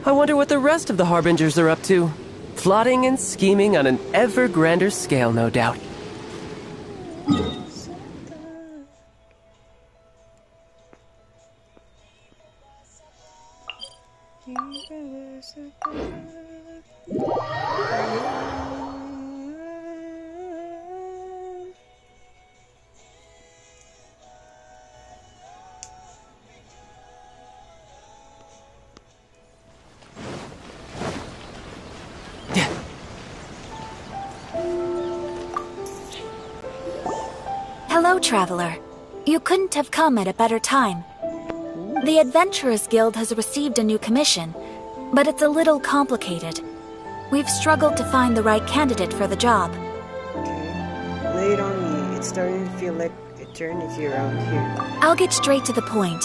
I wonder what the rest of the Harbingers are up to. Plotting and scheming on an ever grander scale, no doubt. Hello, traveler. You couldn't have come at a better time. The Adventurers Guild has received a new commission, but it's a little complicated. We've struggled to find the right candidate for the job. Okay. Lay it on me. It's starting to feel like eternity around here. I'll get straight to the point.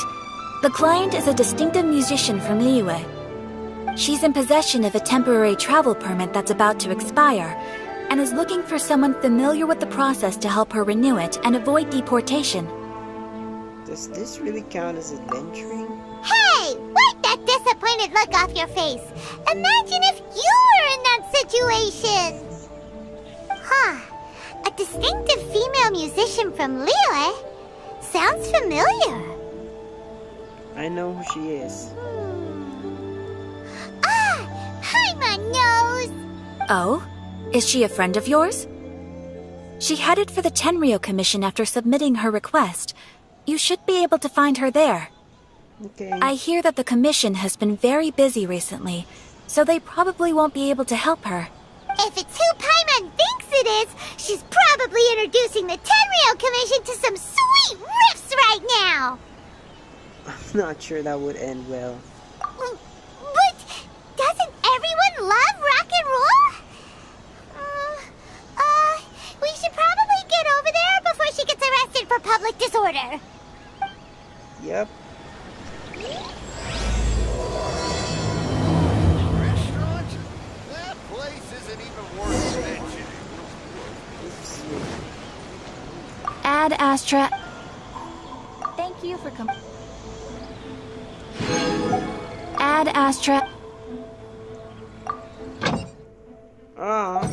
The client is a distinctive musician from Liyue. She's in possession of a temporary travel permit that's about to expire, and is looking for someone familiar with the process to help her renew it and avoid deportation. Does this really count as adventuring? Hey! Wipe that disappointed look off your face! Imagine if you were in that situation! Huh. A distinctive female musician from Liyue? Sounds familiar. I know who she is. Hi, my nose! Oh? Is she a friend of yours? She headed for the Tenryo Commission after submitting her request. You should be able to find her there. Okay. I hear that the commission has been very busy recently, so they probably won't be able to help her. If it's who Paimon thinks it is, she's probably introducing the Tenryo Commission to some sweet riffs right now! I'm not sure that would end well. But doesn't everyone love rock and roll? We should probably get over there before she gets arrested for public disorder. Yep. Restaurant? That place isn't even worth mentioning. Ad Astra. Thank you for coming. Ad Astra. Ah.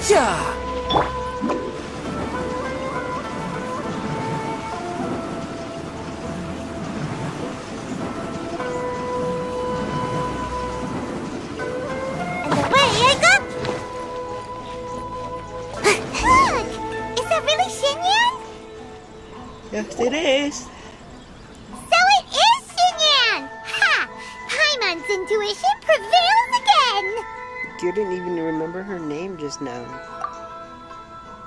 Yeah. Yes, it is. So it is Xinyan! Ha! Paimon's intuition prevails again! Couldn't even remember her name just now.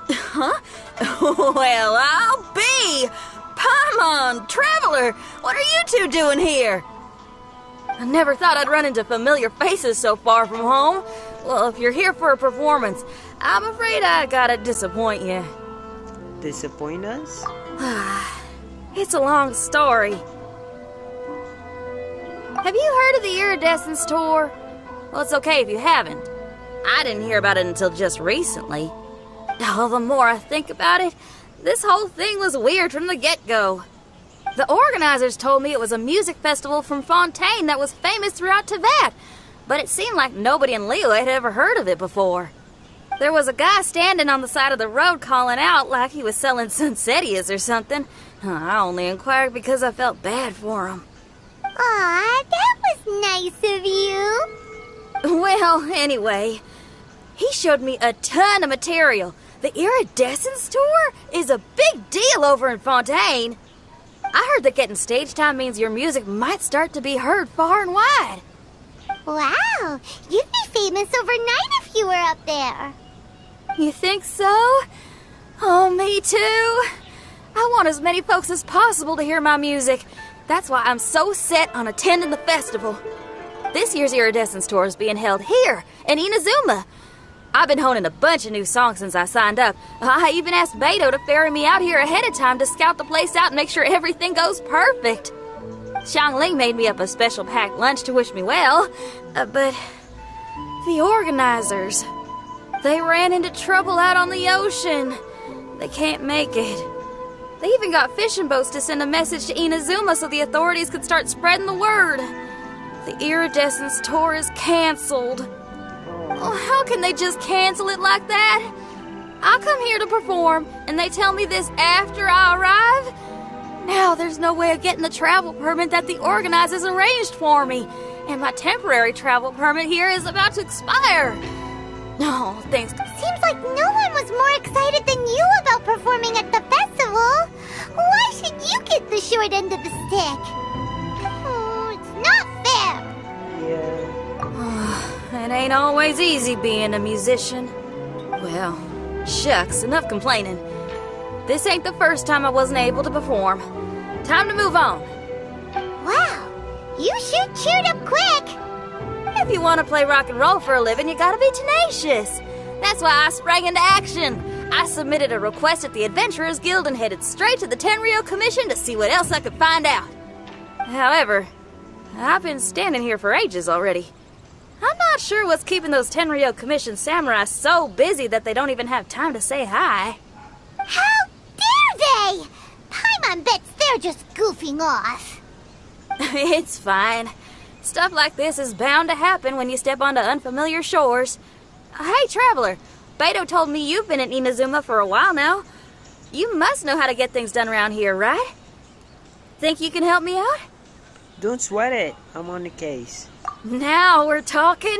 Huh? Well, I'll be! Paimon, Traveler, what are you two doing here? I never thought I'd run into familiar faces so far from home. Well, if you're here for a performance, I'm afraid I gotta disappoint you. Disappoint us? It's a long story. Have you heard of the Iridescence Tour? Well, it's okay if you haven't. I didn't hear about it until just recently. Oh, the more I think about it, this whole thing was weird from the get-go. The organizers told me it was a music festival from Fontaine that was famous throughout Teyvat, but it seemed like nobody in Liyue had ever heard of it before. There was a guy standing on the side of the road calling out like he was selling Sunsetias or something. I only inquired because I felt bad for him. Aw, that was nice of you. Well, anyway, he showed me a ton of material. The Iridescence Tour is a big deal over in Fontaine. I heard that getting stage time means your music might start to be heard far and wide. Wow, you'd be famous overnight if you were up there. You think so? Oh, me too. I want as many folks as possible to hear my music. That's why I'm so set on attending the festival. This year's Iridescence Tour is being held here in Inazuma. I've been honing a bunch of new songs since I signed up. I even asked Beto to ferry me out here ahead of time to scout the place out and make sure everything goes perfect. Xiangling made me up a special packed lunch to wish me well, but the organizers, they ran into trouble out on the ocean. They can't make it. They even got fishing boats to send a message to Inazuma so the authorities could start spreading the word. The Iridescence tour is canceled. Oh, how can they just cancel it like that? I come here to perform, and they tell me this after I arrive? Now there's no way of getting the travel permit that the organizers arranged for me, and my temporary travel permit here is about to expire. No, thanks. Seems like no one was more excited than you about performing at the festival. Why should you get the short end of the stick? Oh, it's not fair. Yeah. It ain't always easy being a musician. Well, shucks, enough complaining. This ain't the first time I wasn't able to perform. Time to move on. Wow, you sure cheered up quick. If you want to play rock and roll for a living, you gotta be tenacious. That's why I sprang into action. I submitted a request at the Adventurers Guild and headed straight to the Tenryou Commission to see what else I could find out. However, I've been standing here for ages already. I'm not sure what's keeping those Tenryou Commission samurai so busy that they don't even have time to say hi. How dare they? Paimon bets they're just goofing off. It's fine. Stuff like this is bound to happen when you step onto unfamiliar shores. Hey, Traveler, Beto told me you've been in Inazuma for a while now. You must know how to get things done around here, right? Think you can help me out? Don't sweat it. I'm on the case. Now we're talking.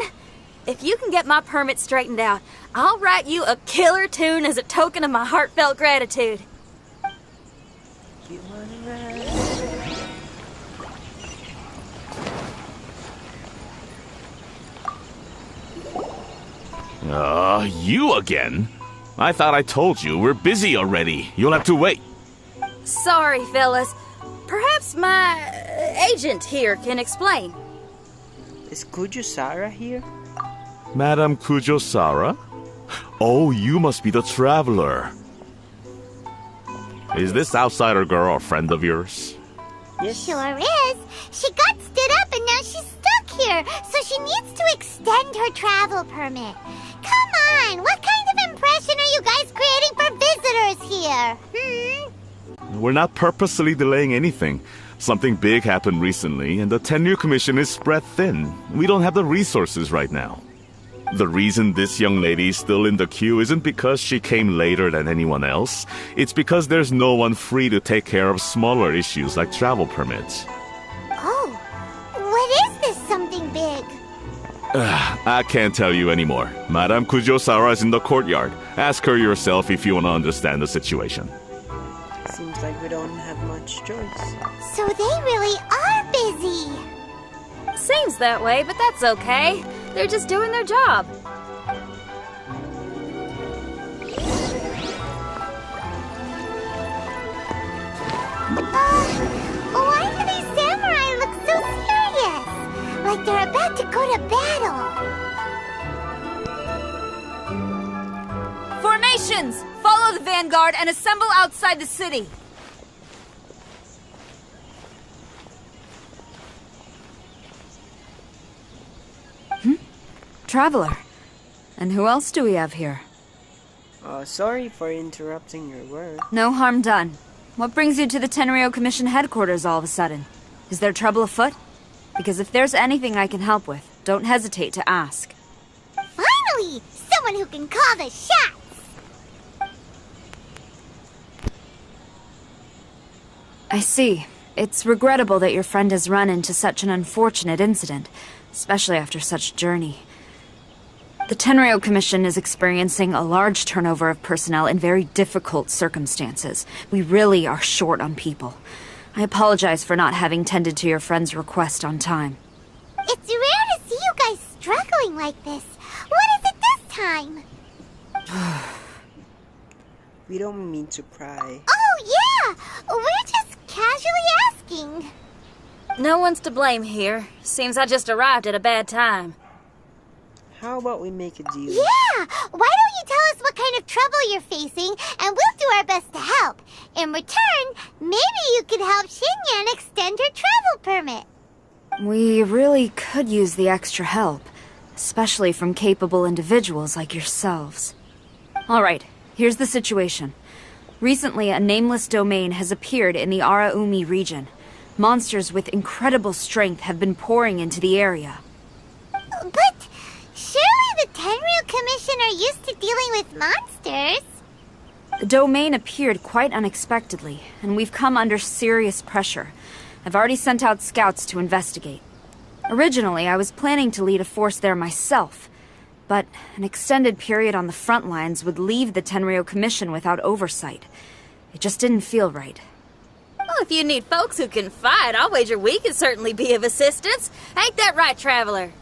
If you can get my permit straightened out, I'll write you a killer tune as a token of my heartfelt gratitude. You wanna ride? You again? I thought I told you, we're busy already. You'll have to wait. Sorry, fellas. Perhaps my agent here can explain. Is Kujo Sara here? Madam Kujo-Sara? Oh, you must be the traveler. Is this outsider girl a friend of yours? Yes. Sure is. She got stood up and now she's stuck here, so she needs to extend her travel permit. Come on, what kind of impression are you guys creating for visitors here? We're not purposely delaying anything. Something big happened recently, and the Tenryou Commission is spread thin. We don't have the resources right now. The reason this young lady is still in the queue isn't because she came later than anyone else. It's because there's no one free to take care of smaller issues like travel permits. Oh, what is this something big? I can't tell you anymore. Madame Kujo-Sara is in the courtyard. Ask her yourself if you want to understand the situation. Seems like we don't have much choice. So they really are busy. Seems that way, but that's okay. They're just doing their job. Why do these samurai look so serious? Like they're about to go to battle. Formations! Follow the vanguard and assemble outside the city. Traveler. And who else do we have here? Sorry for interrupting your work. No harm done. What brings you to the Tenryou Commission headquarters all of a sudden? Is there trouble afoot? Because if there's anything I can help with, don't hesitate to ask. Finally! Someone who can call the shots! I see. It's regrettable that your friend has run into such an unfortunate incident, especially after such a journey. The Tenryou Commission is experiencing a large turnover of personnel in very difficult circumstances. We really are short on people. I apologize for not having tended to your friend's request on time. It's rare to see you guys struggling like this. What is it this time? We don't mean to pry. Oh, yeah! We're just casually asking. No one's to blame here. Seems I just arrived at a bad time. How about we make a deal? Yeah! Why don't you tell us what kind of trouble you're facing, and we'll do our best to help. In return, maybe you could help Xinyan extend her travel permit. We really could use the extra help, especially from capable individuals like yourselves. Alright, here's the situation. Recently, a nameless domain has appeared in the Araumi region. Monsters with incredible strength have been pouring into the area. But surely the Tenryu Commission are used to dealing with monsters. The domain appeared quite unexpectedly, and we've come under serious pressure. I've already sent out scouts to investigate. Originally, I was planning to lead a force there myself, but an extended period on the front lines would leave the Tenryu Commission without oversight. It just didn't feel right. Well, if you need folks who can fight, I'll wager we can certainly be of assistance. Ain't that right, Traveler?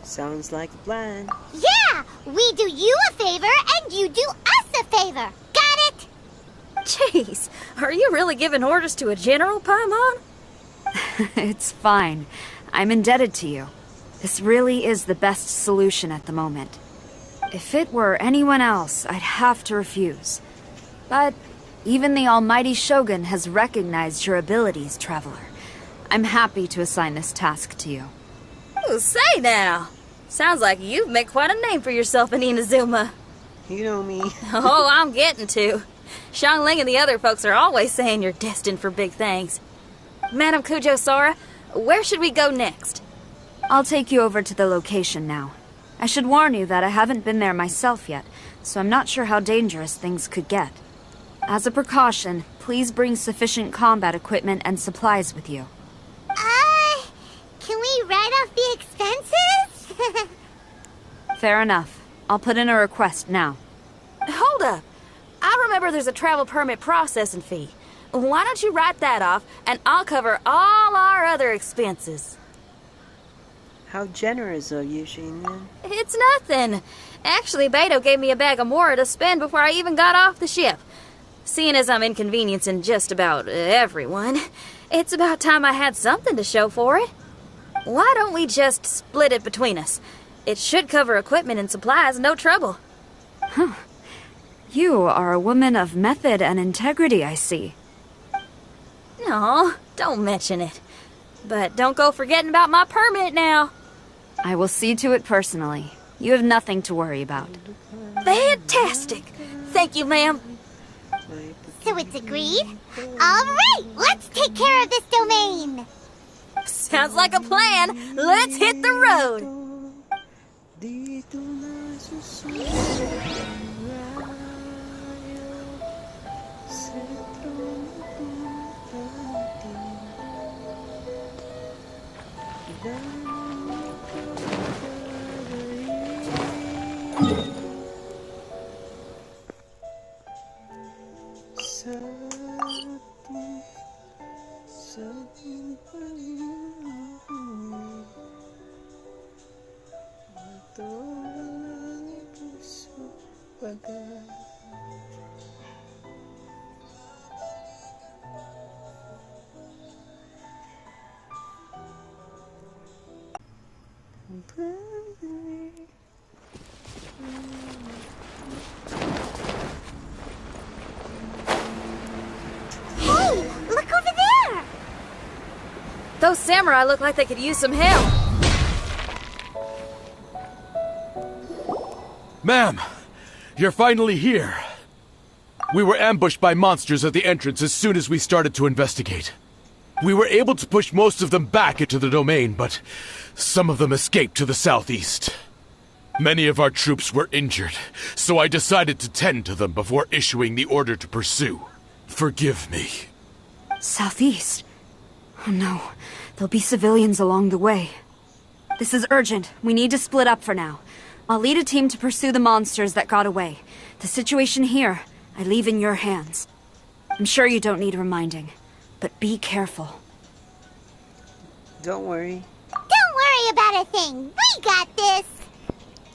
Sounds like a plan. Yeah! We do you a favor, and you do us a favor. Got it? Jeez, are you really giving orders to a general, Paimon? It's fine. I'm indebted to you. This really is the best solution at the moment. If it were anyone else, I'd have to refuse. But even the almighty Shogun has recognized your abilities, Traveler. I'm happy to assign this task to you. Ooh, say now. Sounds like you've made quite a name for yourself in Inazuma. You know me. Oh, I'm getting to. Xiangling and the other folks are always saying you're destined for big things. Madam Kujo Sora, where should we go next? I'll take you over to the location now. I should warn you that I haven't been there myself yet, so I'm not sure how dangerous things could get. As a precaution, please bring sufficient combat equipment and supplies with you. Can we write off the expenses? Fair enough. I'll put in a request now. Hold up. I remember there's a travel permit processing fee. Why don't you write that off, and I'll cover all our other expenses. How generous of you, Xinyan. It's nothing. Actually, Beto gave me a bag of Mora to spend before I even got off the ship. Seeing as I'm inconveniencing just about everyone, it's about time I had something to show for it. Why don't we just split it between us? It should cover equipment and supplies, no trouble. You are a woman of method and integrity, I see. No, don't mention it. But don't go forgetting about my permit now. I will see to it personally. You have nothing to worry about. Fantastic! Thank you, ma'am. So it's agreed? Alright, let's take care of this domain! Sounds like a plan. Let's hit the road. Hey, look over there! Those samurai look like they could use some help. Ma'am, you're finally here. We were ambushed by monsters at the entrance as soon as we started to investigate. We were able to push most of them back into the domain, but some of them escaped to the southeast. Many of our troops were injured, so I decided to tend to them before issuing the order to pursue. Forgive me. Southeast? Oh no, there'll be civilians along the way. This is urgent. We need to split up for now. I'll lead a team to pursue the monsters that got away. The situation here, I leave in your hands. I'm sure you don't need reminding, but be careful. Don't worry. Don't worry about a thing. We got this.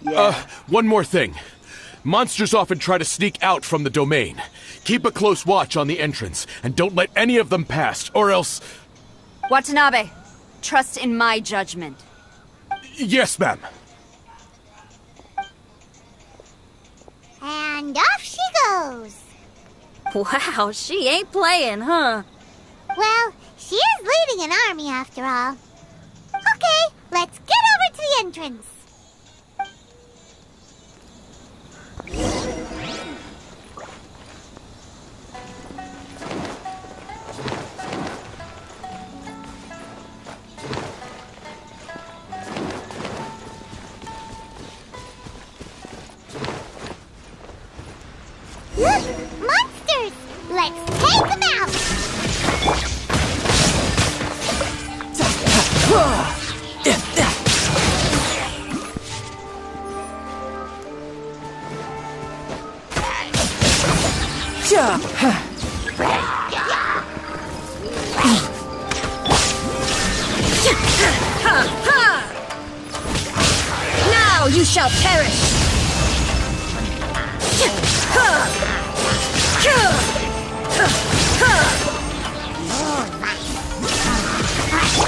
Yeah. One more thing. Monsters often try to sneak out from the domain. Keep a close watch on the entrance, and don't let any of them pass, or else... Watanabe, trust in my judgment. Yes, ma'am. And off she goes. Wow, she ain't playing, huh? Well, she is leading an army after all. Okay, let's get over to the entrance. Look! Monsters! Let's take them out! Now you shall perish!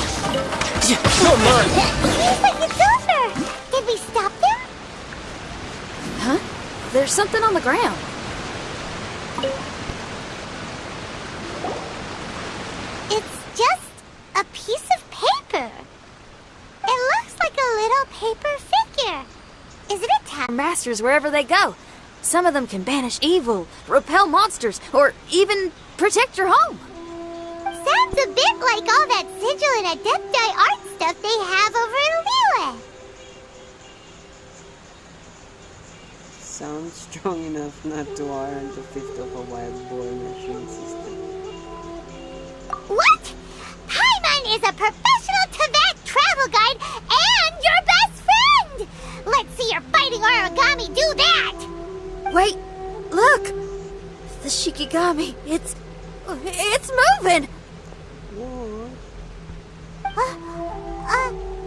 Come on! Seems like it's over! Did we stop them? Huh? There's something on the ground. It's just a piece of paper. It looks like a little paper figure. Is it a tablet? Masters wherever they go. Some of them can banish evil, repel monsters, or even protect your home. Sounds a bit like all that sigil and adepti art stuff they have over in Liyue. Sounds strong enough not to warrant the fifth of a wild boar machine system. What? Paimon is a professional Tibet travel guide and your best friend! Let's see your fighting origami do that! Wait, look! The Shikigami, it's moving!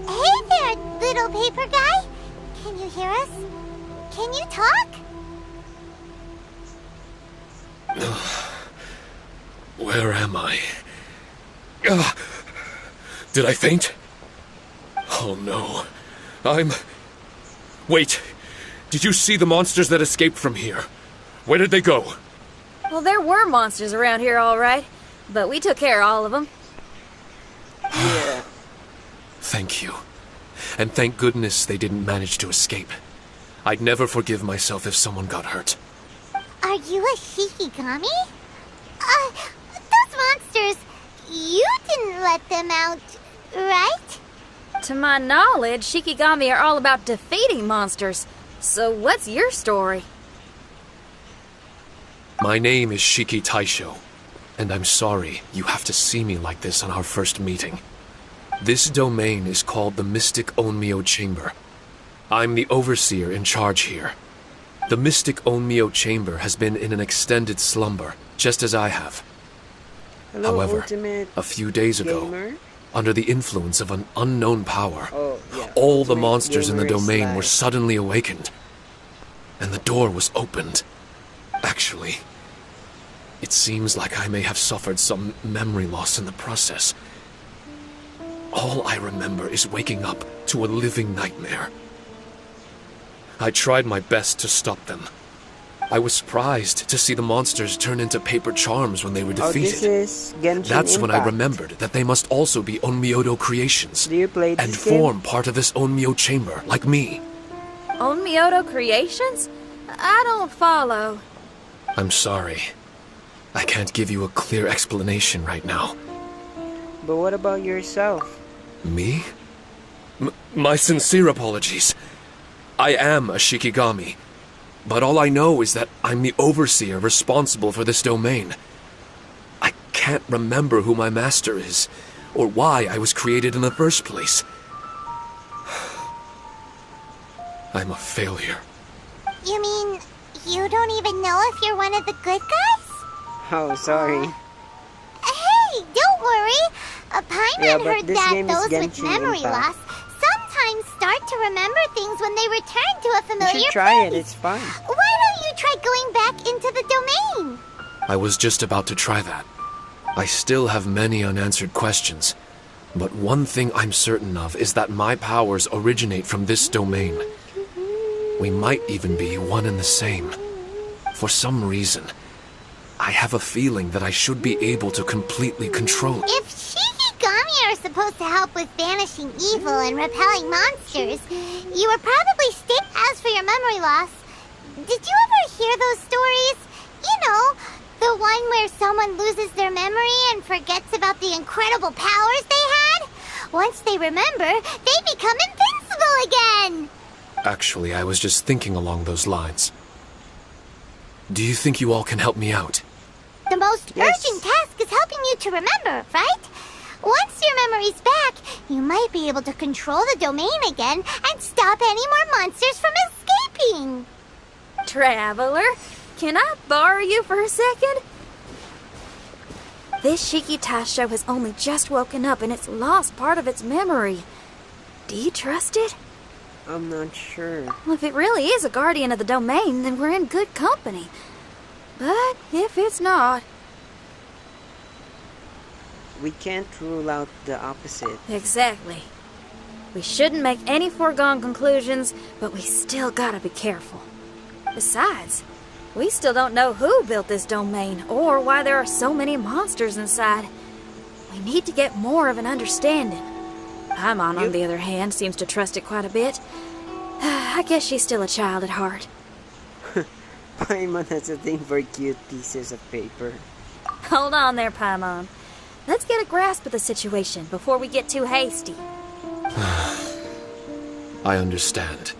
Hey there, little paper guy. Can you hear us? Can you talk? Where am I? Did I faint? Oh no. Wait! Did you see the monsters that escaped from here? Where did they go? Well, there were monsters around here, all right. But we took care of all of them. Yeah. Thank you. And thank goodness they didn't manage to escape. I'd never forgive myself if someone got hurt. Are you a Shikigami? Those monsters, you didn't let them out, right? To my knowledge, Shikigami are all about defeating monsters. So what's your story? My name is Shiki Taisho, and I'm sorry you have to see me like this on our first meeting. This domain is called the Mystic Onmyo Chamber. I'm the overseer in charge here. The Mystic Onmyo Chamber has been in an extended slumber, just as I have. Hello, However, Ultimate a few days ago, Gamer. under the influence of an unknown power, Oh, yeah. all the Ultimate monsters in the Gamer is domain were live. suddenly awakened. And the door was opened. Actually, it seems like I may have suffered some memory loss in the process. All I remember is waking up to a living nightmare. I tried my best to stop them. I was surprised to see the monsters turn into paper charms when they were Oh, defeated. this is Genshin That's when I Impact. remembered that they must also be Onmyodo creations Do you play this and game? form part of this Onmyo chamber, like me. Onmyodo Creations? I don't follow. I'm sorry. I can't give you a clear explanation right now. But what about yourself? Me? My sincere apologies. I am a Shikigami, but all I know is that I'm the overseer responsible for this domain. I can't remember who my master is, or why I was created in the first place. I'm a failure. You mean you don't even know if you're one of the good guys? Oh, sorry. Hey, don't worry. Paimon Yeah, but heard this that game is those with Genshin memory Impact. loss sometimes start to remember things when they return to a You familiar should try it, place. it's fun. Why don't you try going back into the domain? I was just about to try that. I still have many unanswered questions, but one thing I'm certain of is that my powers originate from this domain. We might even be one and the same. For some reason, I have a feeling that I should be able to completely control it. If Shikigami are supposed to help with banishing evil and repelling monsters, you were probably As for your memory loss, did you ever hear those stories? You know, the one where someone loses their memory and forgets about the incredible powers they had? Once they remember, they become invincible again! Actually, I was just thinking along those lines. Do you think you all can help me out? The most urgent task is helping you to remember, right? Once your memory's back, you might be able to control the domain again and stop any more monsters from escaping. Traveler, can I borrow you for a second? This Shiki Taisho has only just woken up and it's lost part of its memory. Do you trust it? I'm not sure. Well, if it really is a guardian of the domain, then we're in good company. But if it's not... We can't rule out the opposite. Exactly. We shouldn't make any foregone conclusions, but we still gotta be careful. Besides, we still don't know who built this domain or why there are so many monsters inside. We need to get more of an understanding. Paimon, on the other hand, seems to trust it quite a bit. I guess she's still a child at heart. Paimon has a thing for cute pieces of paper. Hold on there, Paimon. Let's get a grasp of the situation before we get too hasty. I understand.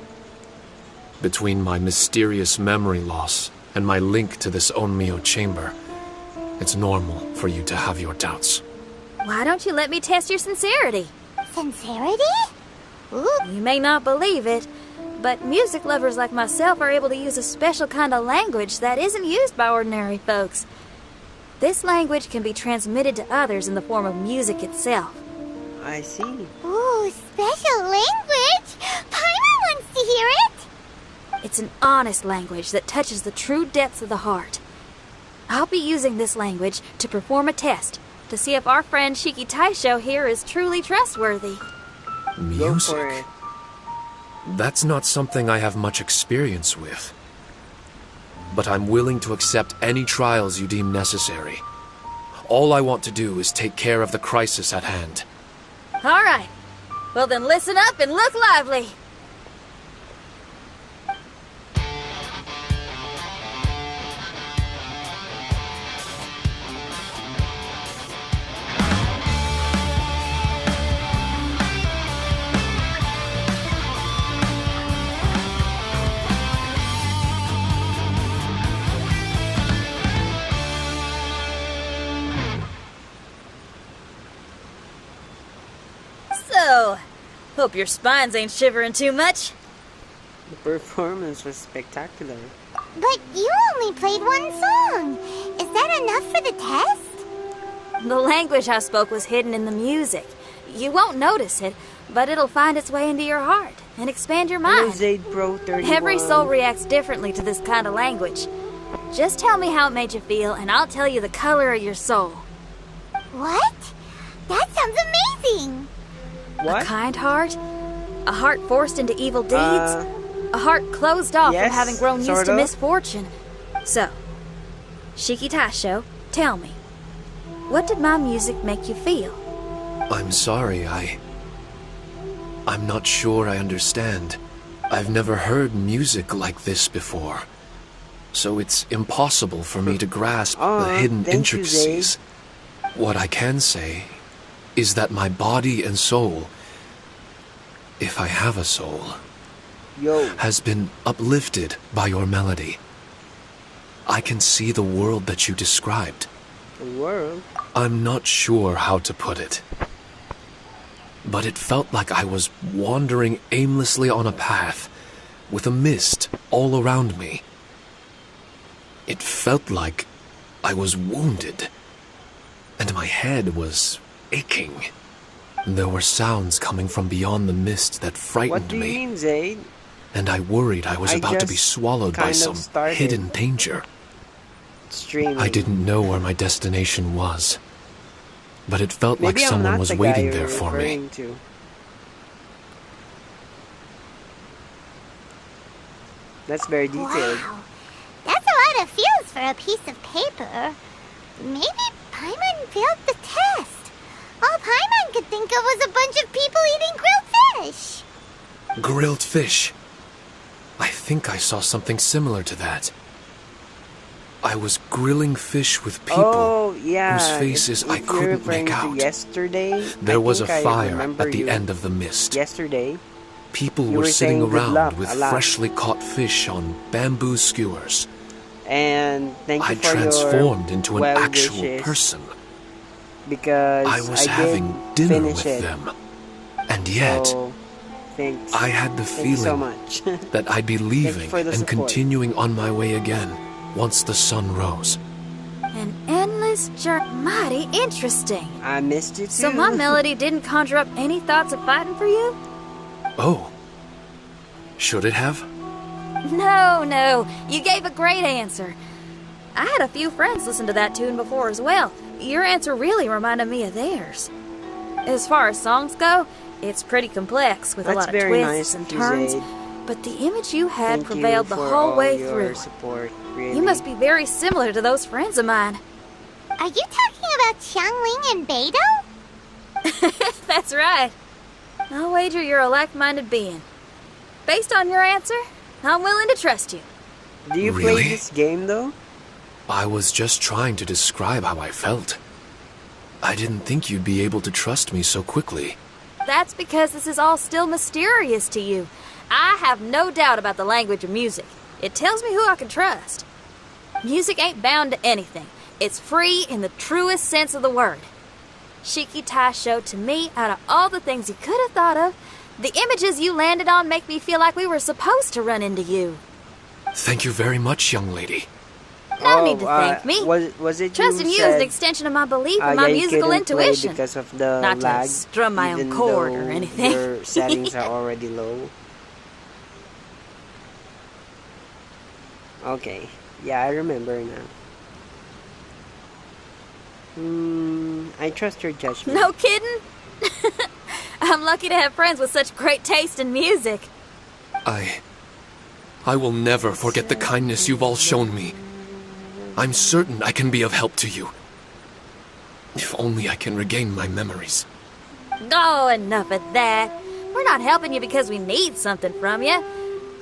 Between my mysterious memory loss and my link to this Onmyo chamber, it's normal for you to have your doubts. Why don't you let me test your sincerity? Sincerity? Ooh. You may not believe it, but music lovers like myself are able to use a special kind of language that isn't used by ordinary folks. This language can be transmitted to others in the form of music itself. I see. Ooh, special language! Paimon wants to hear it! It's an honest language that touches the true depths of the heart. I'll be using this language to perform a test to see if our friend Shiki Taisho here is truly trustworthy. Go for Music? it. That's not something I have much experience with. But I'm willing to accept any trials you deem necessary. All I want to do is take care of the crisis at hand. All right. Well, then listen up and look lively. So, hope your spines ain't shivering too much. The performance was spectacular. But you only played one song. Is that enough for the test? The language I spoke was hidden in the music. You won't notice it, but it'll find its way into your heart and expand your mind. Rosade Pro 31. Every soul reacts differently to this kind of language. Just tell me how it made you feel, and I'll tell you the color of your soul. What? That sounds amazing! What? A kind heart? A heart forced into evil deeds? A heart closed off yes, from having grown used sort to of. misfortune? So, Shiki Taisho, tell me, what did my music make you feel? I'm sorry, I'm not sure I understand. I've never heard music like this before. So it's impossible for me to grasp the hidden thank you, intricacies. What I can say is that my body and soul, if I have a soul, Yo. has been uplifted by your melody. I can see the world that you described. The world? I'm not sure how to put it. But it felt like I was wandering aimlessly on a path with a mist all around me. It felt like I was wounded, and my head was aching. There were sounds coming from beyond the mist that frightened What do you me, mean, Zaid? and I worried I was I about to be just swallowed by kind of some started hidden danger. Streaming. I didn't know where my destination was, but it felt Maybe like I'm someone not was the guy waiting you're there for me. referring to. That's very detailed. Wow. That's a lot what it feels for a piece of paper. Maybe Paimon failed the test. All Paimon could think of was a bunch of people eating grilled fish. Grilled fish. I think I saw something similar to that. I was grilling fish with people whose faces I couldn't make out. Yesterday, there was a fire at the end of the mist. Yesterday, people were sitting around with freshly caught fish on bamboo skewers. And thank you I for transformed your into an actual person. Because I was having dinner with them. And yet, thanks. I had the feeling so much. that I'd be leaving and support. continuing on my way again once the sun rose. An endless journey. Mighty interesting. I missed you too. So my melody didn't conjure up any thoughts of fighting for you? Oh. Should it have? No. You gave a great answer. I had a few friends listen to that tune before as well. Your answer really reminded me of theirs. As far as songs go, it's pretty complex with a lot of twists and turns. But the image you had prevailed the whole way through. Support, really. You must be very similar to those friends of mine. Are you talking about Xiangling and Beidou? That's right. I'll wager you're a like-minded being. Based on your answer, I'm willing to trust you. Do you Really? play this game though? I was just trying to describe how I felt. I didn't think you'd be able to trust me so quickly. That's because this is all still mysterious to you. I have no doubt about the language of music. It tells me who I can trust. Music ain't bound to anything. It's free in the truest sense of the word. Shiki Tai showed to me, out of all the things you could have thought of, the images you landed on make me feel like we were supposed to run into you. Thank you very much, young lady. No need to thank me. Was it Trusting you is an extension of my belief in my musical intuition. Because of the Not lag, to strum my own chord or anything. Your settings are already low. Okay. Yeah, I remember now. I trust your judgment. No kidding? I'm lucky to have friends with such great taste in music. I will never forget the kindness you've all shown me. I'm certain I can be of help to you. If only I can regain my memories. Oh, enough of that. We're not helping you because we need something from you.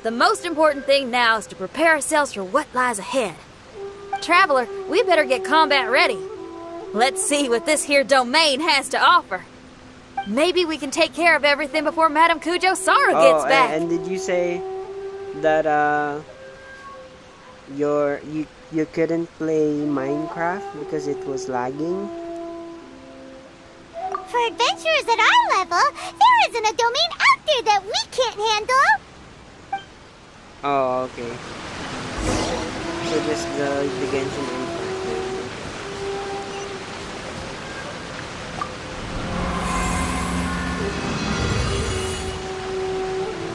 The most important thing now is to prepare ourselves for what lies ahead. Traveler, we better get combat ready. Let's see what this here domain has to offer. Maybe we can take care of everything before Madame Kujo Sara gets back. And did you say that you couldn't play Minecraft because it was lagging? For adventurers at our level, there isn't a domain out there that we can't handle. Oh, okay. So just the Genshin Impact.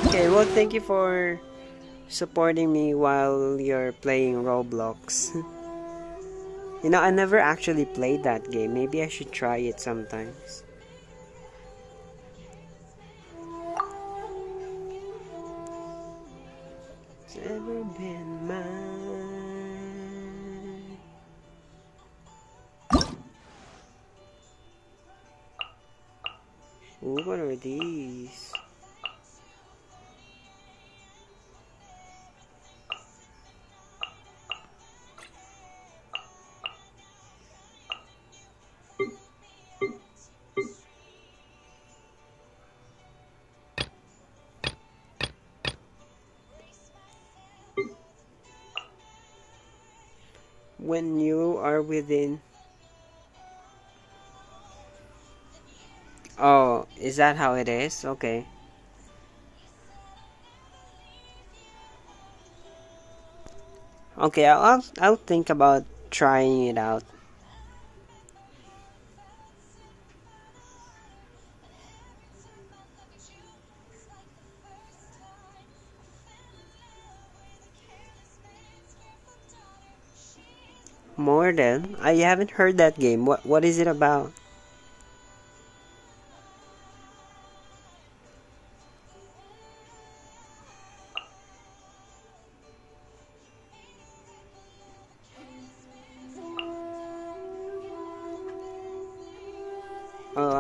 Okay, well, thank you for supporting me while you're playing Roblox. You know, I never actually played that game. Maybe I should try it sometimes. It's ever been mine. Ooh, what are these? When you are within... Oh, is that how it is? Okay. Okay, I'll think about trying it out. More than? I haven't heard that game. What is it about?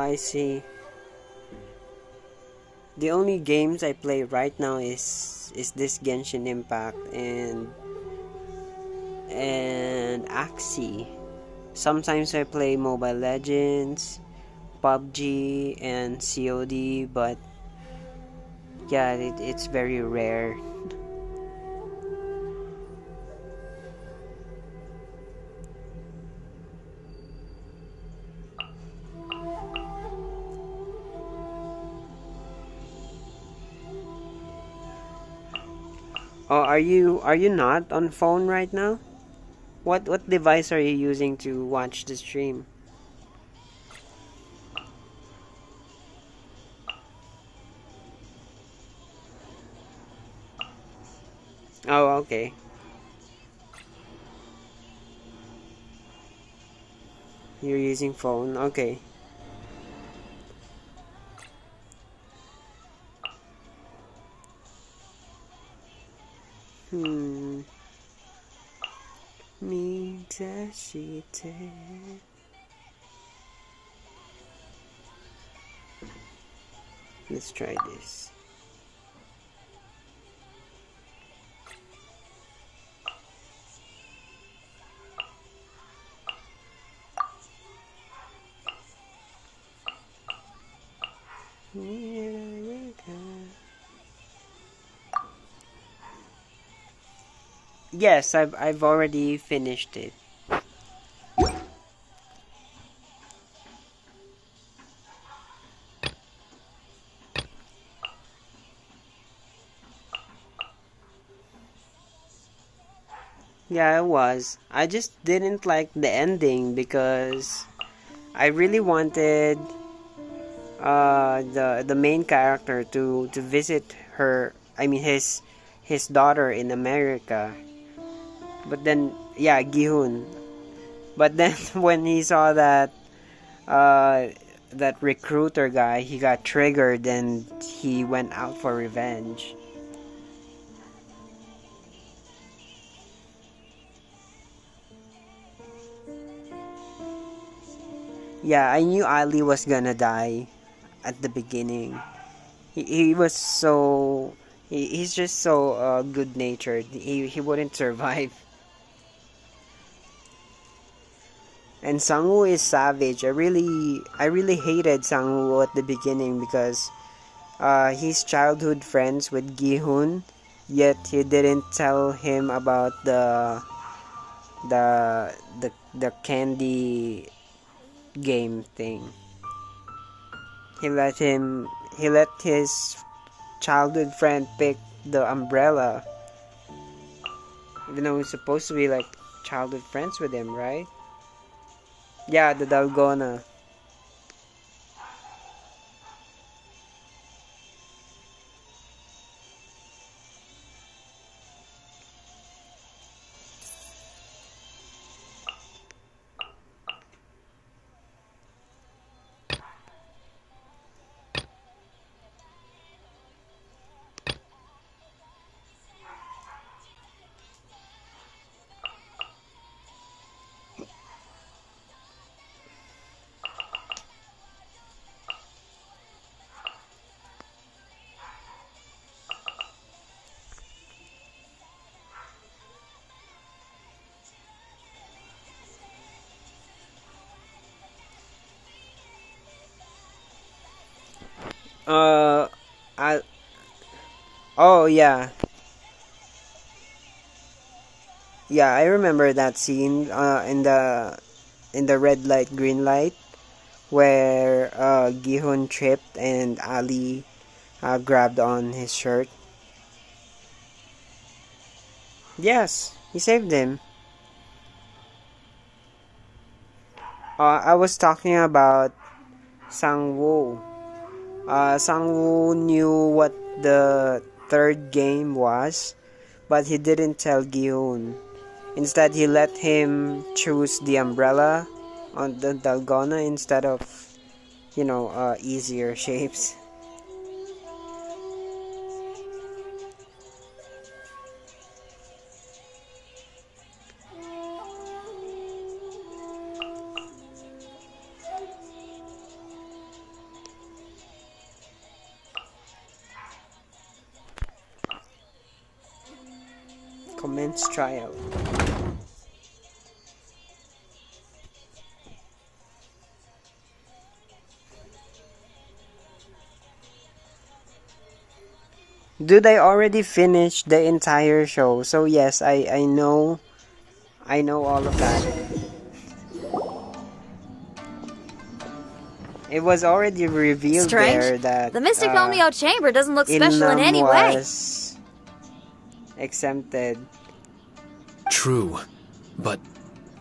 I see. The only games I play right now is this Genshin Impact and Axie. Sometimes I play Mobile Legends, PUBG, and COD, but yeah, it's very rare. Oh, are you not on phone right now? What device are you using to watch the stream? Oh, okay. You're using phone. Okay. Hmm. Let's try this. Yes, I've already finished it. Yeah, it was. I just didn't like the ending because I really wanted the main character to visit her, I mean his daughter in America. But then yeah, Gihun. But then when he saw uh that recruiter guy, he got triggered and he went out for revenge. Yeah, I knew Ali was gonna die at the beginning. He was so he's just so good natured. He wouldn't survive. And Sangwoo is savage. I really hated Sangwoo at the beginning because he's childhood friends with Gi-hun, yet he didn't tell him about the candy game thing. He let his childhood friend pick the umbrella, even though he's supposed to be like childhood friends with him, right? Yeah, the Dalgona. Uh, I. Oh yeah, yeah. I remember that scene. In the red light, green light, where Gihun tripped and Ali grabbed on his shirt. Yes, he saved him. I was talking about Sangwoo. Sangwoo knew what the third game was, but he didn't tell Gihun. Instead, he let him choose the umbrella on the Dalgona instead of, easier shapes. Commence trial. Dude, I already finished the entire show, so yes, I know all of that. It was already revealed Strange. there that The Mystic Omeo Chamber doesn't look special in any way. was exempted. True, but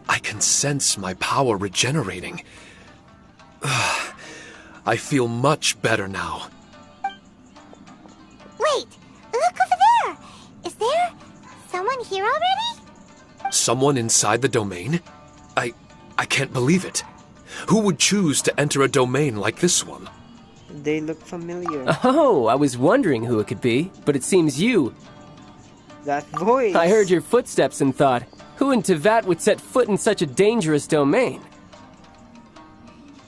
I can sense my power regenerating. I feel much better now. Wait, look over there! Is there someone here already? Someone inside the domain? I can't believe it. Who would choose to enter a domain like this one? They look familiar. Oh, I was wondering who it could be, but it seems you. That voice. I heard your footsteps and thought, who in Tevat would set foot in such a dangerous domain?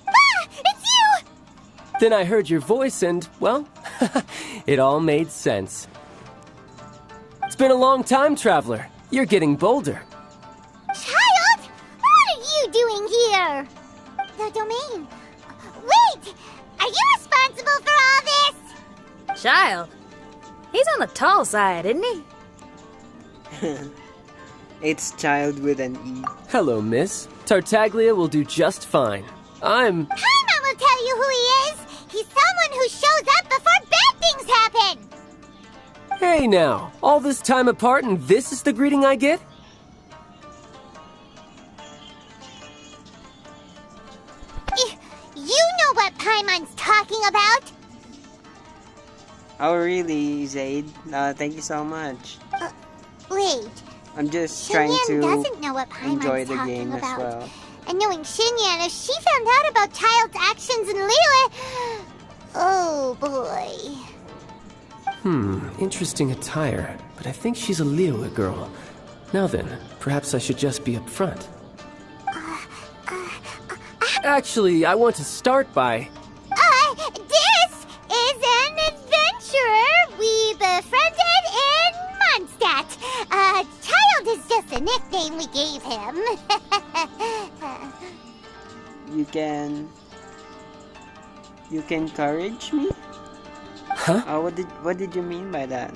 Ah! It's you! Then I heard your voice and, well, it all made sense. It's been a long time, Traveler. You're getting bolder. Child! What are you doing here? The domain. Wait! Are you responsible for all this? Child. He's on the tall side, isn't he? It's child with an E. Hello, miss. Tartaglia will do just fine. I'm... Paimon will tell you who he is. He's someone who shows up before bad things happen. Hey now, all this time apart and this is the greeting I get? You know what Paimon's talking about. Oh really, Zaid? Thank you so much. Wait, I'm just trying Xinyan to doesn't know what Paimon's enjoy the talking game about. as well. And knowing Xinyan, if she found out about Child's actions in Liyue... Oh boy. Interesting attire, but I think she's a Liyue girl. Now then, perhaps I should just be upfront. Actually, I want to start by... This is an adventurer we befriended in Mondstadt. Child is just a nickname we gave him. You can encourage me? Huh? What did you mean by that?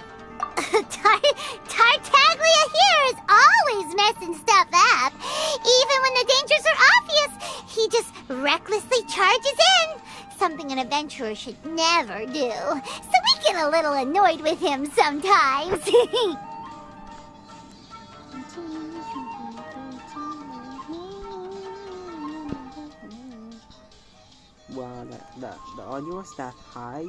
Tartaglia here is always messing stuff up. Even when the dangers are obvious, he just recklessly charges in. Something an adventurer should never do. So we get a little annoyed with him sometimes. Wow, the audio was that high.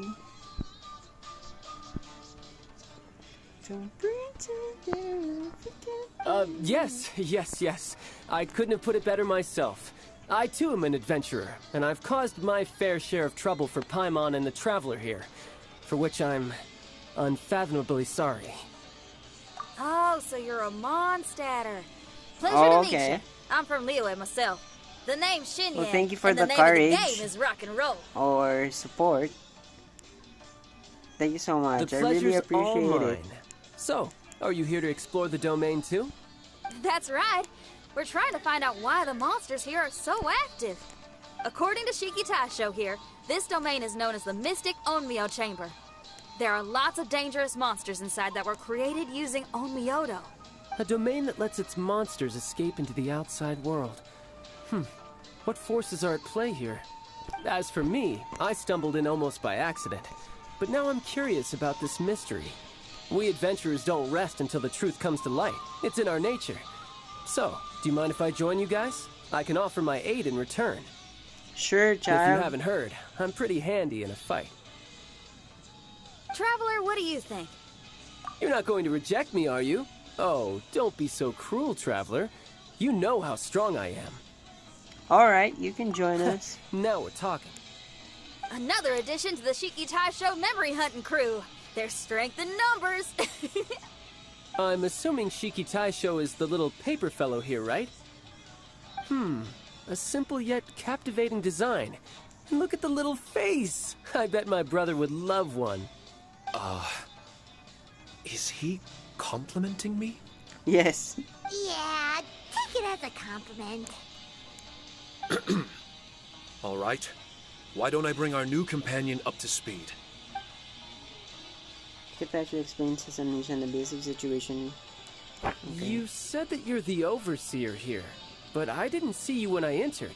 Yes. I couldn't have put it better myself. I too am an adventurer, and I've caused my fair share of trouble for Paimon and the Traveler here, for which I'm unfathomably sorry. Oh, so you're a Mondstadter. Pleasure Oh, to meet okay. you. I'm from Liyue myself. The name's Xinyan. Well, thank you for and the name courage. of the game is rock and roll. Or support. Thank you so much. The I really pleasure's all appreciate mine. it. So, are you here to explore the domain too? That's right. We're trying to find out why the monsters here are so active. According to Shiki Taisho here, this domain is known as the Mystic Onmyo Chamber. There are lots of dangerous monsters inside that were created using Onmyodo. A domain that lets its monsters escape into the outside world. What forces are at play here? As for me, I stumbled in almost by accident. But now I'm curious about this mystery. We adventurers don't rest until the truth comes to light. It's in our nature. So, do you mind if I join you guys? I can offer my aid in return. Sure, If child. you haven't heard, I'm pretty handy in a fight. Traveler, what do you think? You're not going to reject me, are you? Oh, don't be so cruel, Traveler. You know how strong I am. Alright, you can join us. Now we're talking. Another addition to the Shiki Taisho memory hunting crew. There's strength in numbers. I'm assuming Shiki Taisho is the little paper fellow here, right? A simple yet captivating design. And look at the little face! I bet my brother would love one. Is he complimenting me? Yes. Yeah, take it as a compliment. All right. Why don't I bring our new companion up to speed? Kitachi explains his amnesia and the basic situation. Okay. You said that you're the overseer here, but I didn't see you when I entered.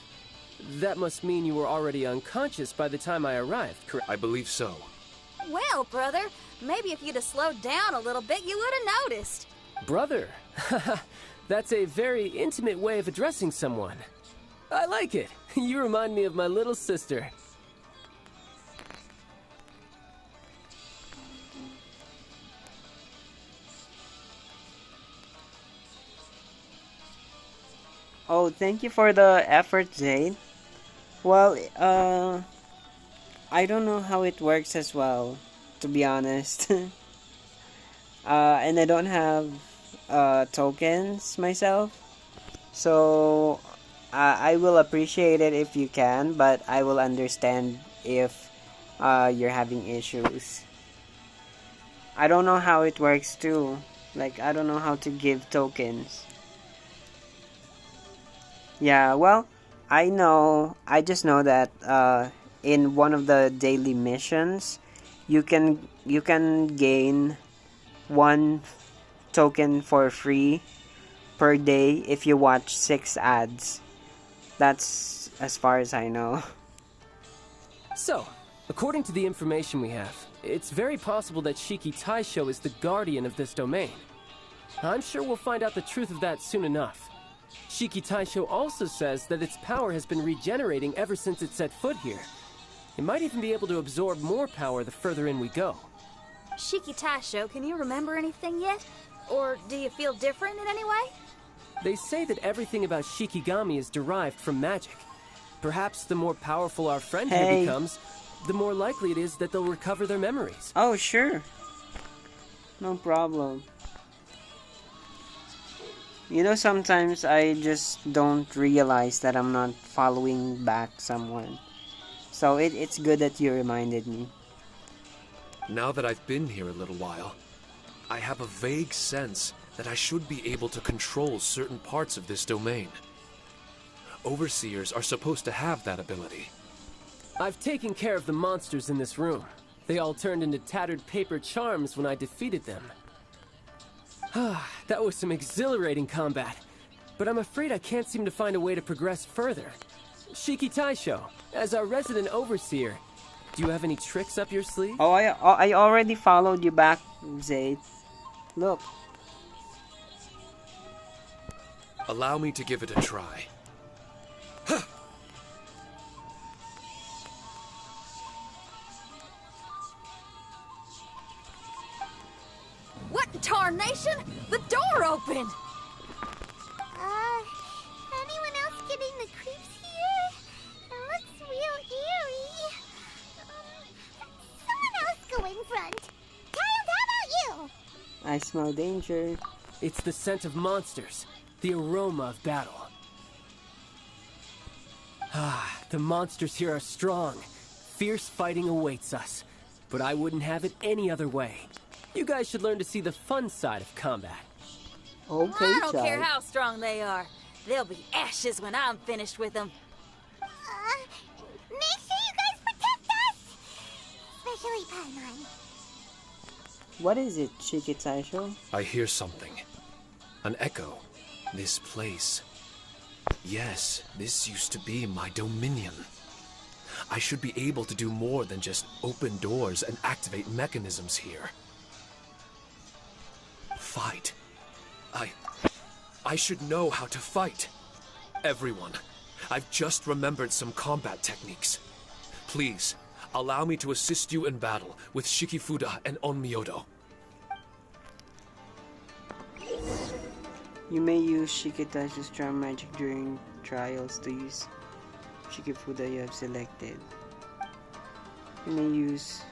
That must mean you were already unconscious by the time I arrived, correct? I believe so. Well, brother, maybe if you'd have slowed down a little bit, you would have noticed. Brother. That's a very intimate way of addressing someone. I like it. You remind me of my little sister. Oh, thank you for the effort, Zane. Well, I don't know how it works as well, to be honest. And I don't have tokens myself. So, I will appreciate it if you can, but I will understand if you're having issues. I don't know how it works too. Like, I don't know how to give tokens. Yeah, well, I just know that in one of the daily missions, you can gain 1 token for free per day if you watch 6 ads. That's as far as I know. So, according to the information we have, it's very possible that Shiki Taisho is the guardian of this domain. I'm sure we'll find out the truth of that soon enough. Shiki Taisho also says that its power has been regenerating ever since it set foot here. It might even be able to absorb more power the further in we go. Shiki Taisho, can you remember anything yet? Or do you feel different in any way? They say that everything about Shikigami is derived from magic. Perhaps the more powerful our friend here becomes, the more likely it is that they'll recover their memories. Oh, sure. No problem. You know, sometimes I just don't realize that I'm not following back someone. So it's good that you reminded me. Now that I've been here a little while, I have a vague sense that I should be able to control certain parts of this domain. Overseers are supposed to have that ability. I've taken care of the monsters in this room. They all turned into tattered paper charms when I defeated them. That was some exhilarating combat, but I'm afraid I can't seem to find a way to progress further. Shiki Taisho, as our resident overseer, do you have any tricks up your sleeve? Oh, I already followed you back, Zaid. Look. Allow me to give it a try. What in tarnation? The door opened! Anyone else getting the creeps here? It looks real eerie. Someone else go in front. Child, how about you? I smell danger. It's the scent of monsters, the aroma of battle. The monsters here are strong. Fierce fighting awaits us, but I wouldn't have it any other way. You guys should learn to see the fun side of combat. Okay, I don't care child. how strong they are. They'll be ashes when I'm finished with them. Make sure you guys protect us! Especially Paimon. What is it, Shiki Taisho? I hear something. An echo. This place. Yes, this used to be my dominion. I should be able to do more than just open doors and activate mechanisms here. Fight. I should know how to fight. Everyone, I've just remembered some combat techniques. Please, allow me to assist you in battle with Shikifuda and Onmyodo. You may use Shiki Taisho's charm magic during trials to use Shikifuda you have selected. You may use...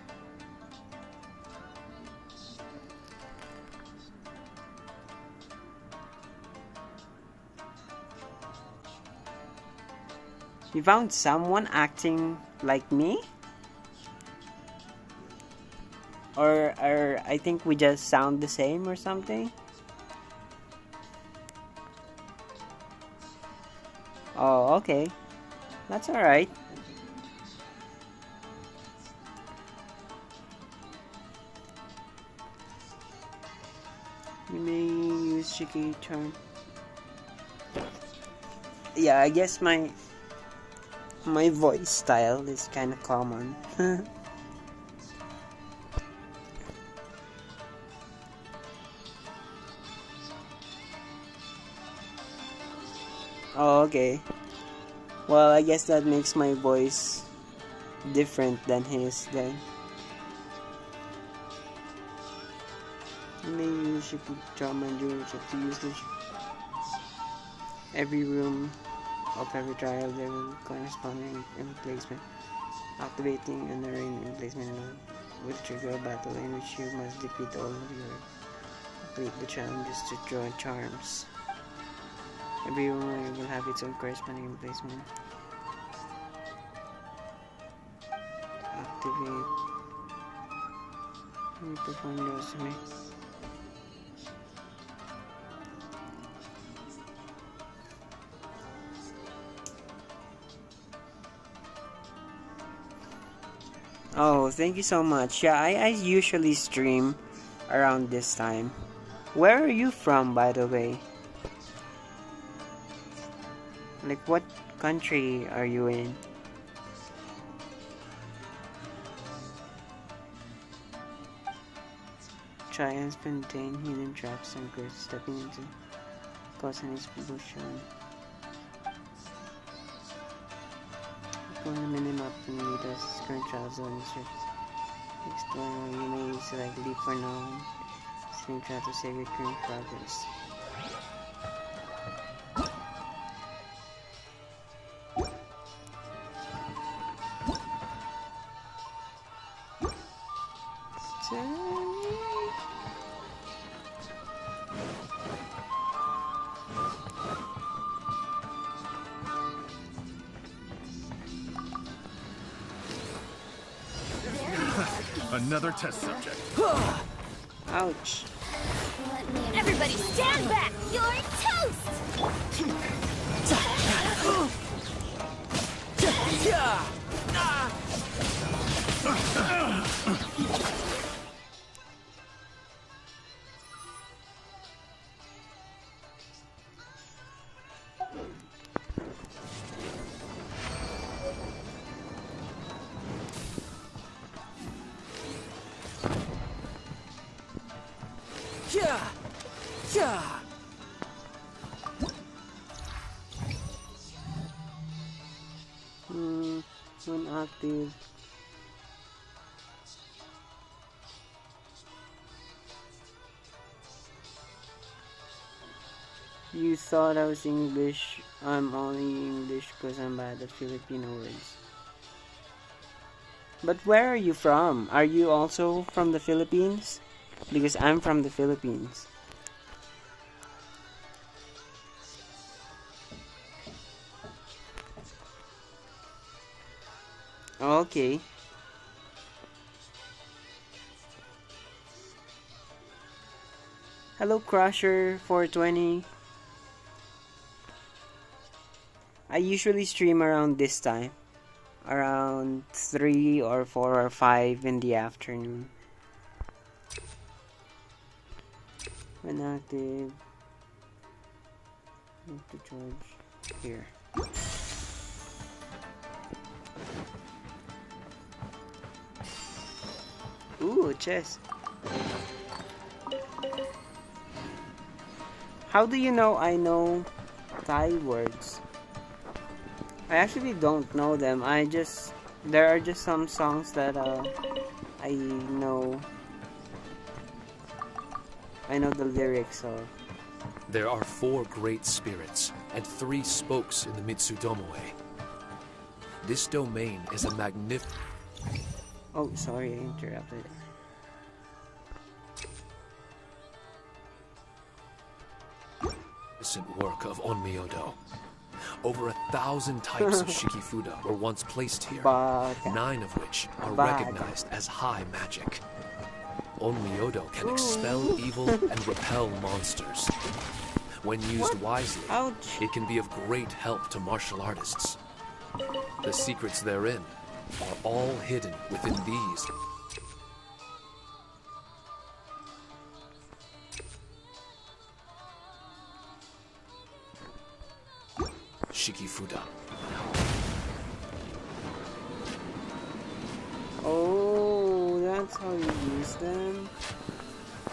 You found someone acting like me? Or I think we just sound the same or something? Oh, okay. That's alright. You may use Shiki charm. Yeah, I guess my voice style is kind of common. Oh, okay. Well, I guess that makes my voice different than his then. You may use your charm and jewelry to use this. Every room of every trial there will corresponding emplacement. Activating and arranging emplacement will trigger a battle in which you must defeat all of your complete the challenges to draw charms. Every room will have its own corresponding emplacement. Activate. And perform those to me. Oh, thank you so much. Yeah, I usually stream around this time. Where are you from, by the way? Like, what country are you in? Giants contain hidden traps and curses stepping into causing explosion. On the minimap can lead us current trial zone explore. You may select leap for now. Sling try to save your current progress. Another test subject. Ouch. Everybody stand back! You're toast! When active. You thought I was English. I'm only English because I'm bad at Filipino words. But where are you from? Are you also from the Philippines? Because I'm from the Philippines. Okay. Hello, Crusher 420. I usually stream around this time. Around 3 or 4 or 5 in the afternoon. When active. Need to charge here. Ooh, chess. How do you know I know Thai words? I actually don't know them. There are just some songs that I know. I know the lyrics of. There are 4 great spirits and 3 spokes in the Mitsudomoe. This domain is a magnificent. Oh, sorry, I interrupted. Work of Onmyodo. Over 1,000 types of Shikifuda were once placed here, 9 of which are recognized as high magic. Onmyodo can expel evil and repel monsters. When used wisely, Ouch. it can be of great help to martial artists. The secrets therein are all hidden within these. Shikifuda. Oh, that's how you use them.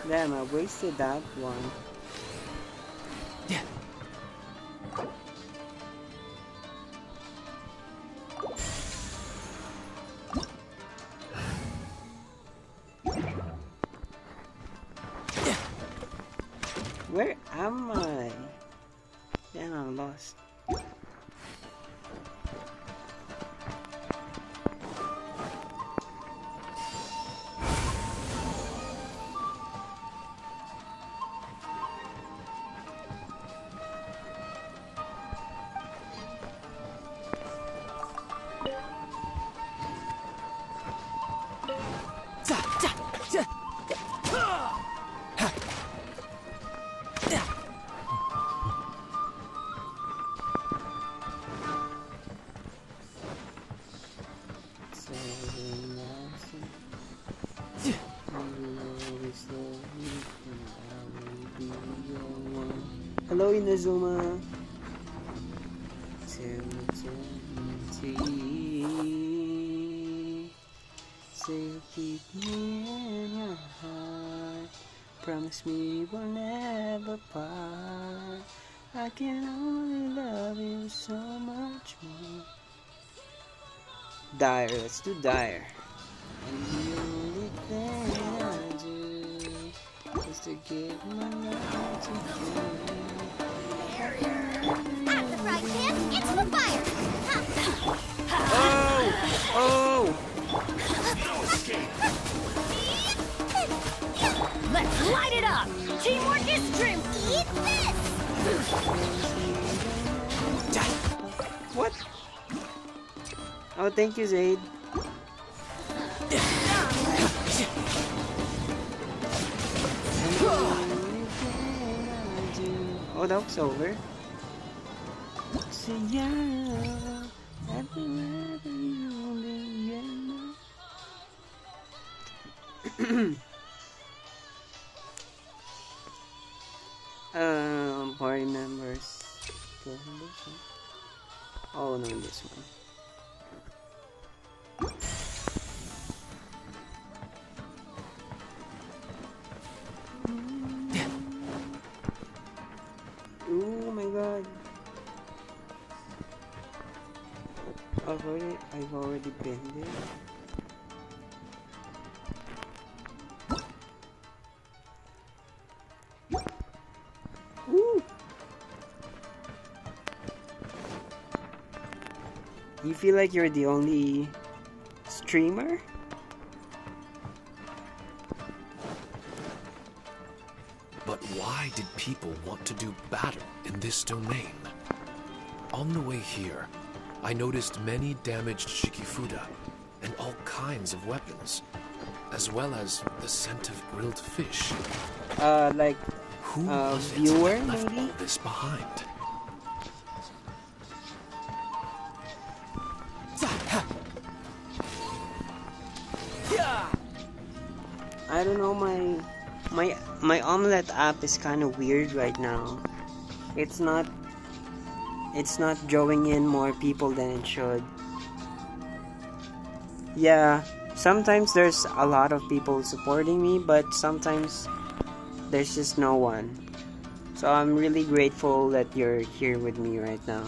Damn, I wasted that one. Where am I? Damn, I'm lost. Hello, Inazuma. Say keep me in your heart. Promise me we'll never part. I can only love you so much more. Dire, let's do Dire. And the only thing I do is to give my love to you. At the fry pan, into the fire! Oh! No escape. Let's light it up! Teamwork is true! Eat this! What? Oh, thank you, Zaid. Oh, that was over. Party members. Oh no, this one. Oh my god. I've already been there. Woo! You feel like you're the only streamer? But why did people want to do battle in this domain? On the way here, I noticed many damaged Shikifuda and all kinds of weapons, as well as the scent of grilled fish. Like, Who was it viewer, that left maybe? all this behind? I don't know, my omelette app is kind of weird right now. It's not drawing in more people than it should. Yeah, sometimes there's a lot of people supporting me, but sometimes there's just no one. So I'm really grateful that you're here with me right now.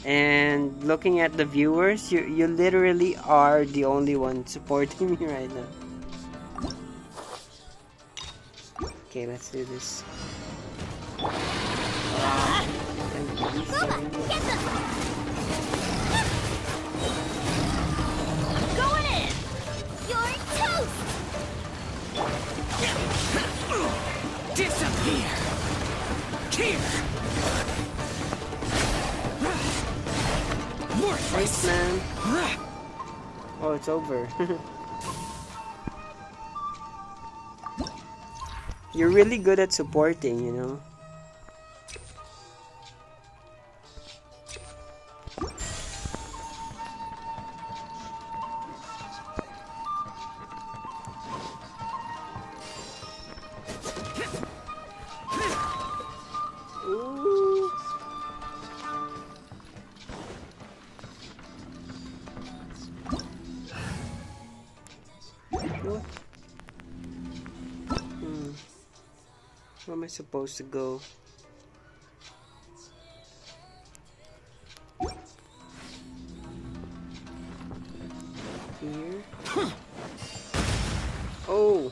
And looking at the viewers, you literally are the only one supporting me right now. Okay, let's do this. Going in! You're toast! Disappear! Here! Thanks, man. Oh, it's over. You're really good at supporting, you know. Ooh. What? Where am I supposed to go? Here? Oh!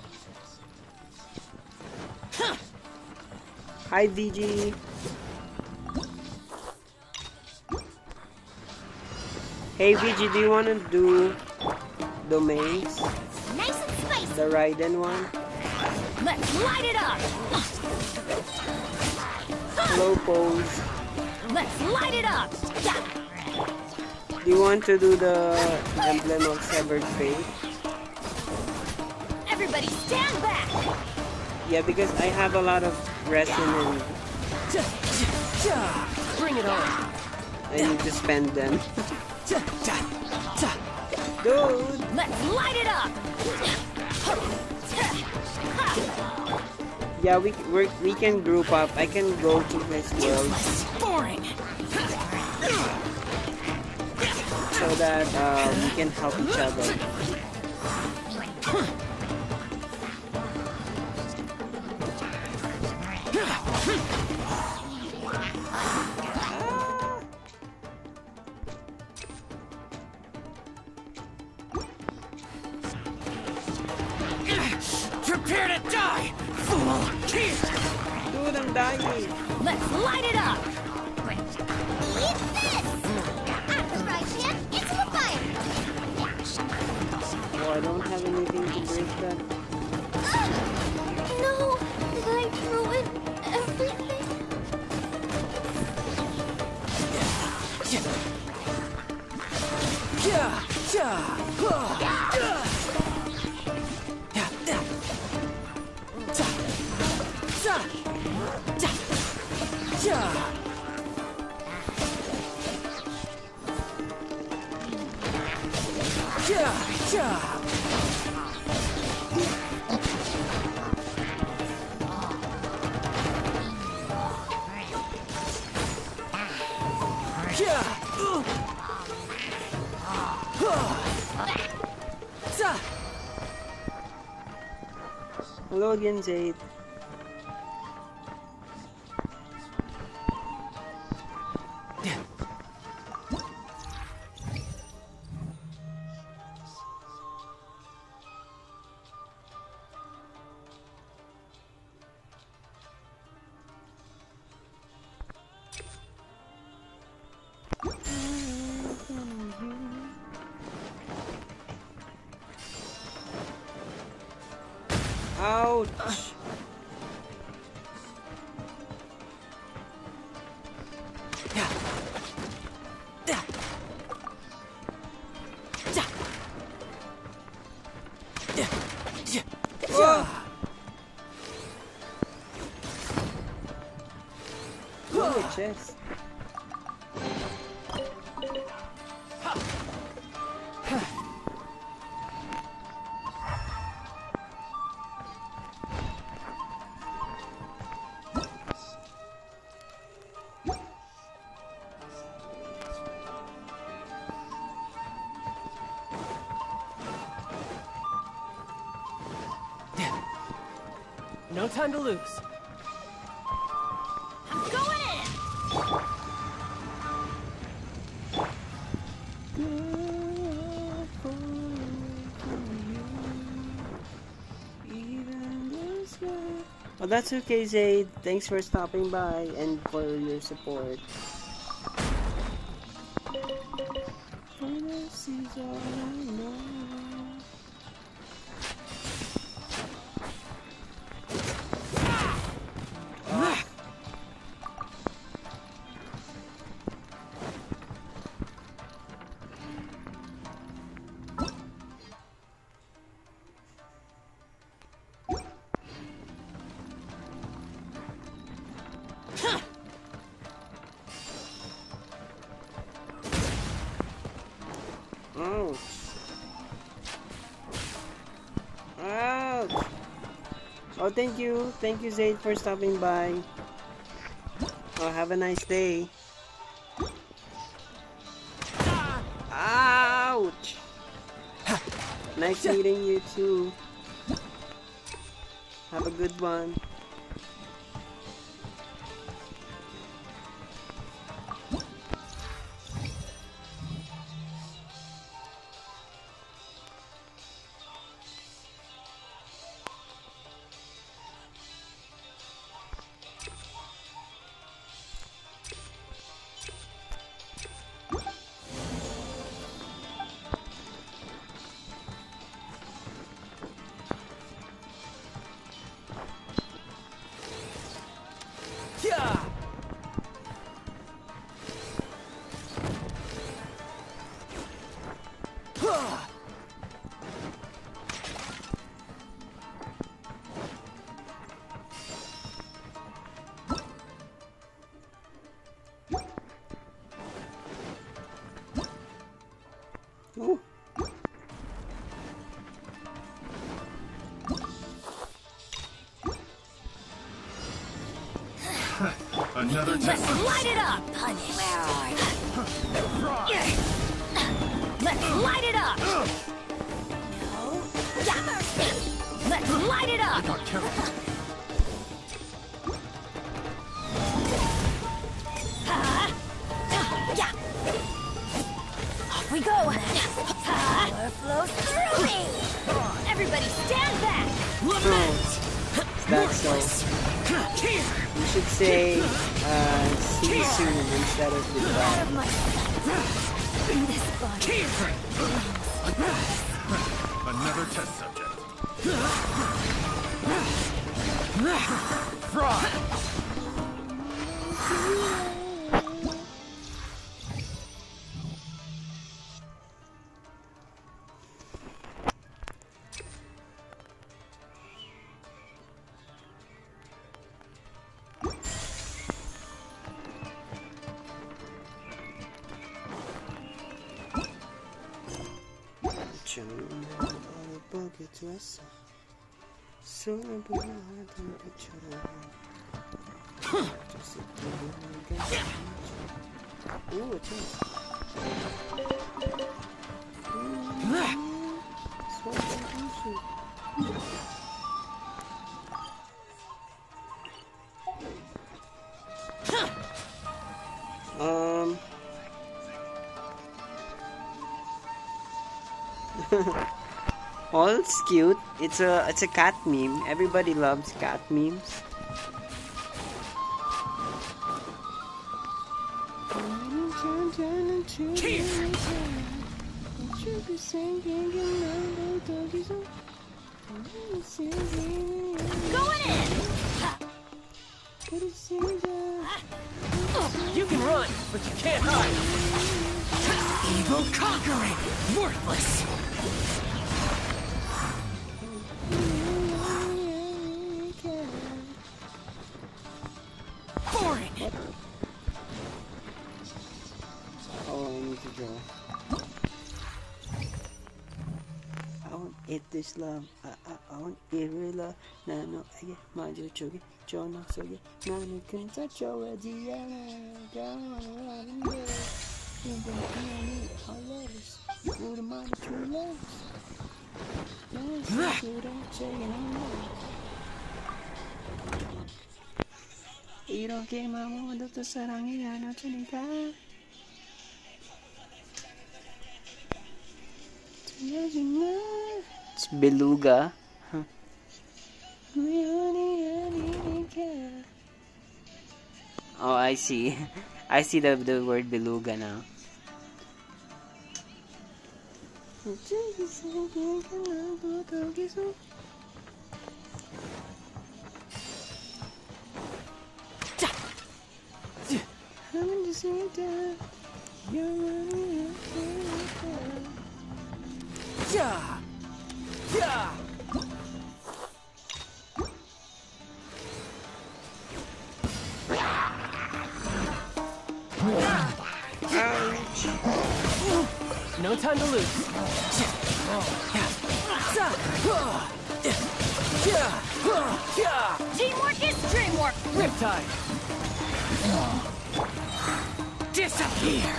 Hi, VG! Hey, VG, do you want to do domains? Nice and spicy. The Raiden one? Let's light it up! Slow pose. Let's light it up! Do you want to do the emblem of severed fate? Everybody stand back! Yeah, because I have a lot of resin and Bring it on. I need to spend them. Dude! Let's light it up! Yeah, we can group up. I can go to this world Boring! so that we can help each other. Prepare to die, fool! Dude, I'm dying. Let's light it up! Eat this! After fried pan, into the fire. Oh, I don't have anything to break that. No, did I ruin everything? Hello again, Jade. Ouch! Oh, chest. No time to lose. Going in! Well, that's okay, Zaid. Thanks for stopping by and for your support. This is all I know. Ouch! Oh, thank you. Thank you, Zaid, for stopping by. Oh, have a nice day. Ouch! Nice meeting you too. Have a good one. Ooh. Another test. Light it up! Punish. Let's light it up! No. Yeah. Let's light it up! Yeah. Off we go! Power flows through me! Everybody stand back! That's so. You should say, see you soon instead of goodbye. Another test subject. Fraud. Ooh, it is. Oh, it's cute. It's a cat meme. Everybody loves cat memes. Going in! You can run, but you can't hide. Evil conquering! Worthless! Boring! Oh, I need to draw. I want it this love. I want it real love. No, no, I get my joke. Jono, so yeah. Nani can touch your idea. Go on, you can need all letters. Who the money true loves. Yes, you don't say 이렇게 마음으로 또 사랑이 나눠주니까 It's beluga. Huh. Oh, I see. I see the word beluga now. Yeah. Yeah. No time to lose. Teamwork is dreamwork! Riptide! Disappear!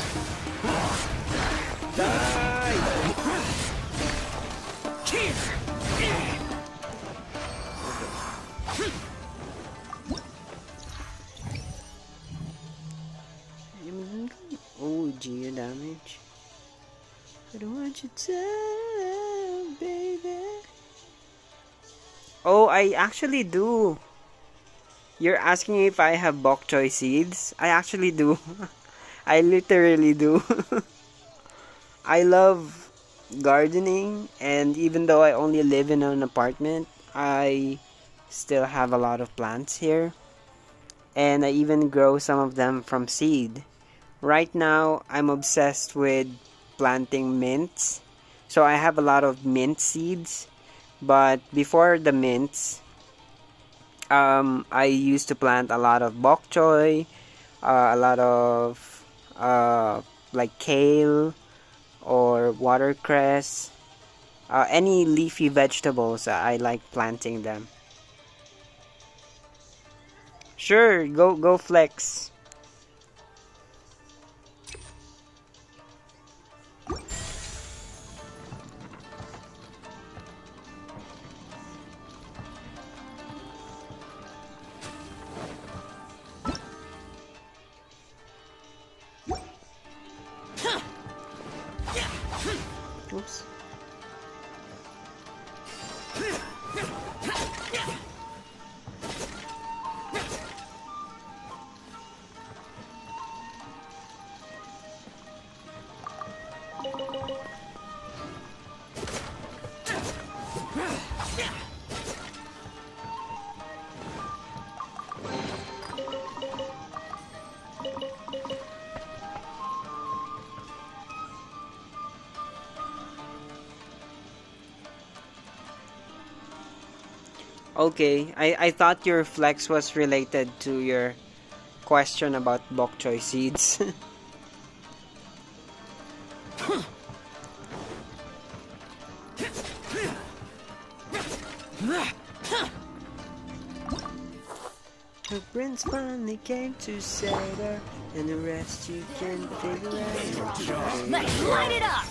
Oh, geo damage. I don't want you to, baby. Oh, I actually do. You're asking if I have bok choy seeds? I actually do. I literally do. I love gardening, and even though I only live in an apartment, I still have a lot of plants here. And I even grow some of them from seed. Right now, I'm obsessed with planting mints. So I have a lot of mint seeds. But before the mints, I used to plant a lot of bok choy, a lot of like kale or watercress, any leafy vegetables. I like planting them. Sure, go flex. Oops. Okay, I thought your flex was related to your question about bok choy seeds. Her prince finally came to Sailor, and the rest you can figure out. Let's light it up!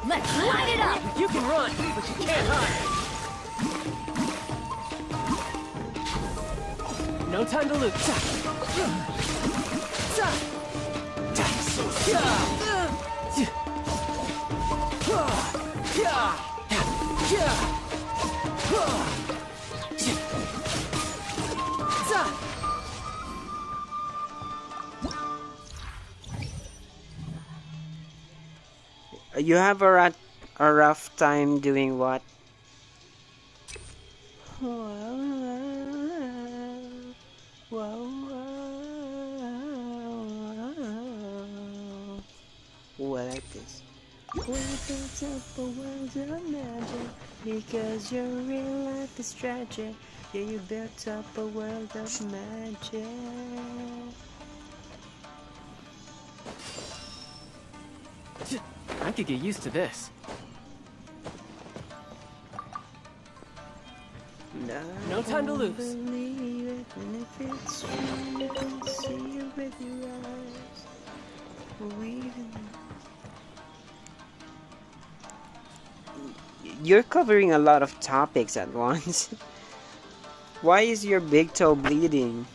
Let's light it up! You can run, but you can't hide. No time to lose. You have a rough time doing what? What like this? We built up a world of magic because your real life is tragic. Yeah, you built up a world of magic. I could get used to this. No time to lose. Believe it, and if it's true, you can see it with your eyes. You're covering a lot of topics at once. Why is your big toe bleeding?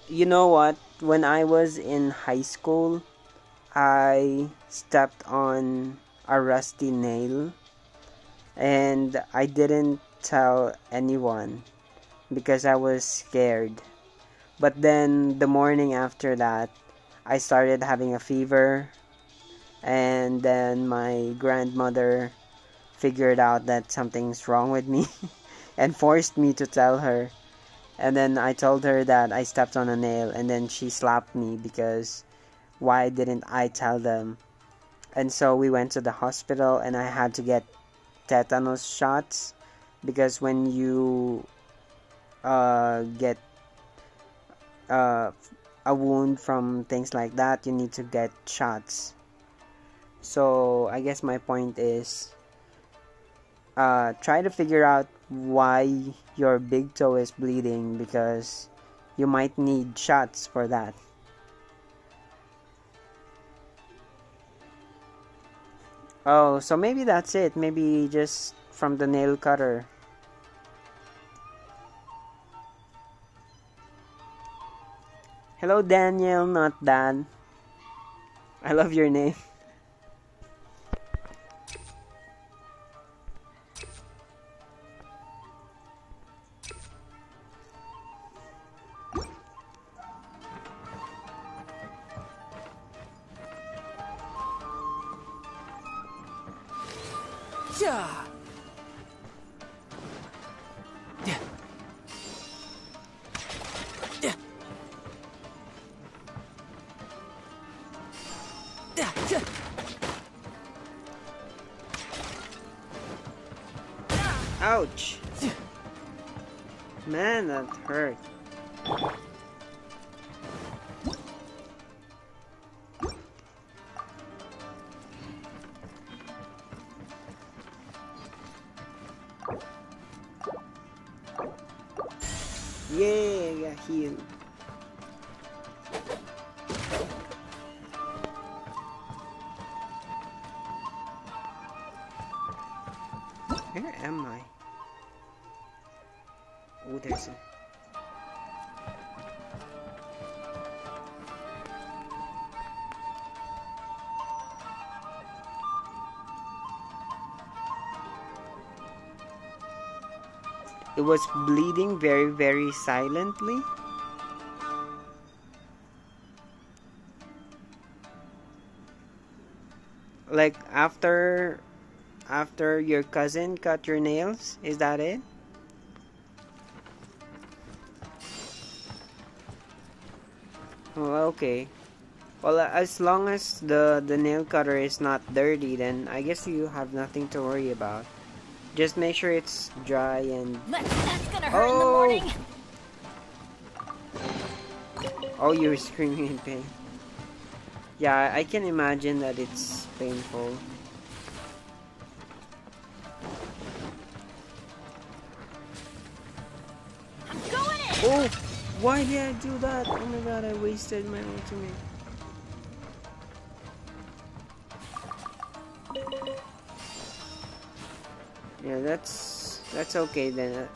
You know what? When I was in high school, I stepped on a rusty nail and I didn't tell anyone because I was scared. But then the morning after that, I started having a fever, and then my grandmother figured out that something's wrong with me and forced me to tell her. And then I told her that I stepped on a nail, and then she slapped me because why didn't I tell them? And so we went to the hospital, and I had to get tetanus shots because when you get a wound from things like that, you need to get shots. So I guess my point is try to figure out why your big toe is bleeding, because you might need shots for that. Oh, so maybe that's it. Maybe just from the nail cutter. Hello, Daniel, not Dan. I love your name. Yeah. Yeah. Yeah. Yeah. Yeah. Ouch! Man, that hurt. Yay, I got healed. Where am I? Oh, there's a... It was bleeding very, very silently. Like after your cousin cut your nails, is that it? Oh, okay. Well, as long as the nail cutter is not dirty, then I guess you have nothing to worry about. Just make sure it's dry and... That's gonna hurt in the morning. Oh, you're screaming in pain. Yeah, I can imagine that it's painful. I'm going in. Oh! Why did I do that? Oh my god, I wasted my ultimate. Yeah, that's okay then.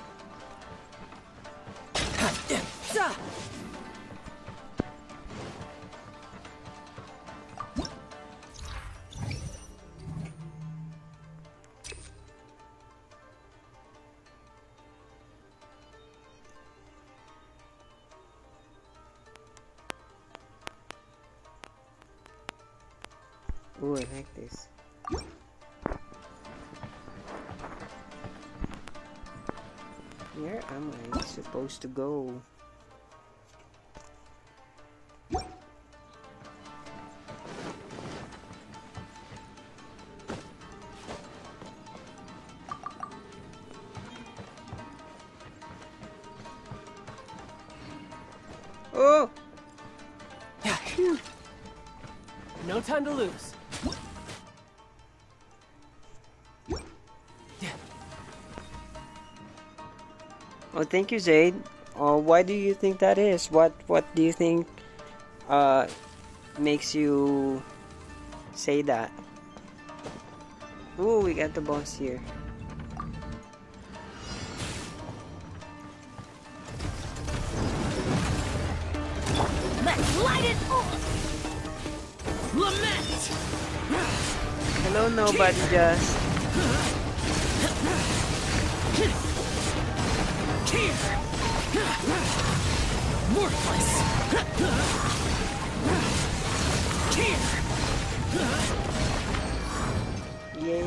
Ooh, I like this. Where am I supposed to go? Oh! Yeah. No time to lose. Oh, thank you, Zaid. Why do you think that is? What do you think makes you say that? Ooh, we got the boss here. Let's light it up. Lament. Hello, nobody just. Worthless. Yay.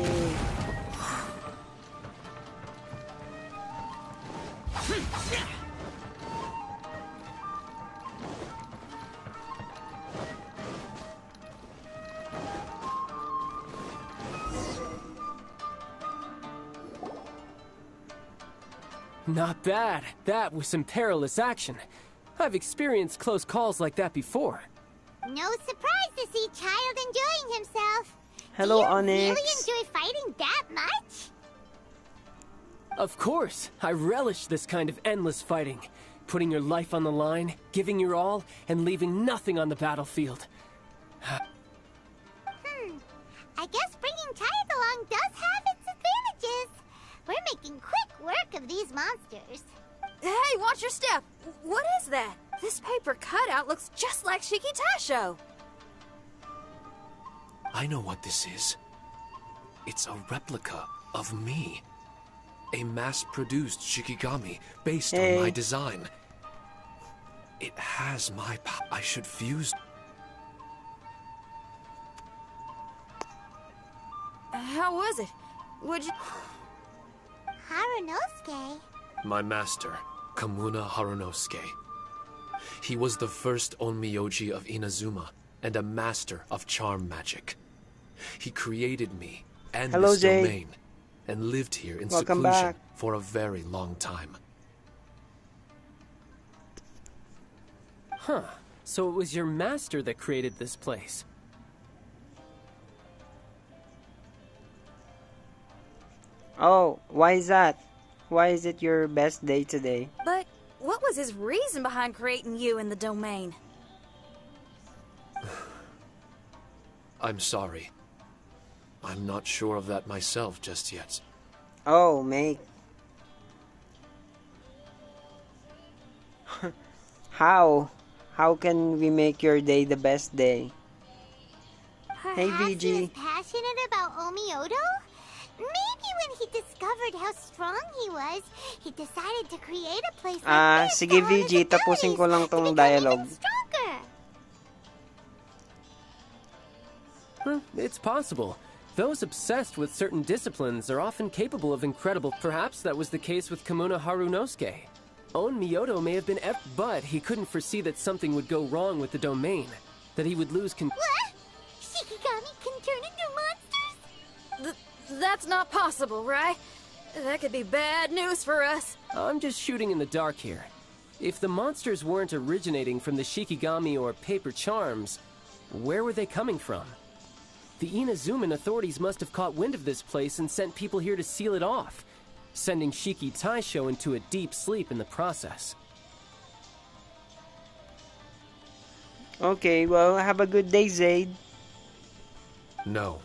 Not bad. That was some perilous action. I've experienced close calls like that before. No surprise to see Child enjoying himself. Hello, Do you Onyx. really enjoy fighting that much? Of course, I relish this kind of endless fighting. Putting your life on the line, giving your all, and leaving nothing on the battlefield. I guess bringing Child along does have its advantages. We're making quick work of these monsters. Hey, watch your step. What is that? This paper cutout looks just like Shiki Taisho. I know what this is. It's a replica of me. A mass-produced Shikigami based on my design. It has my I should fuse... How was it? Would you... Harunosuke? My master, Kamuna Harunosuke. He was the first Onmyoji of Inazuma and a master of charm magic. He created me and this domain and lived here in seclusion for a very long time. Huh. So it was your master that created this place. Oh, why is that? Why is it your best day today? But what was his reason behind creating you in the domain? I'm sorry. I'm not sure of that myself just yet. Oh, mate. How? How can we make your day the best day? Hey, VG. He was passionate about Omiodo? Maybe when he discovered how strong he was, he decided to create a place like this sige for all VG, of the tapusin ko dummies lang to tong become dialogue. even stronger. It's possible. Those obsessed with certain disciplines are often capable of incredible. Perhaps that was the case with Kamuna Harunosuke. Onmyodo may have been but he couldn't foresee that something would go wrong with the domain. That he would lose What? Shikigami can turn into monsters? That's not possible, right? That could be bad news for us. I'm just shooting in the dark here. If the monsters weren't originating from the Shikigami or paper charms, where were they coming from? The Inazuman authorities must have caught wind of this place and sent people here to seal it off, sending Shiki Taisho into a deep sleep in the process. Okay, well, have a good day, Zaid. No.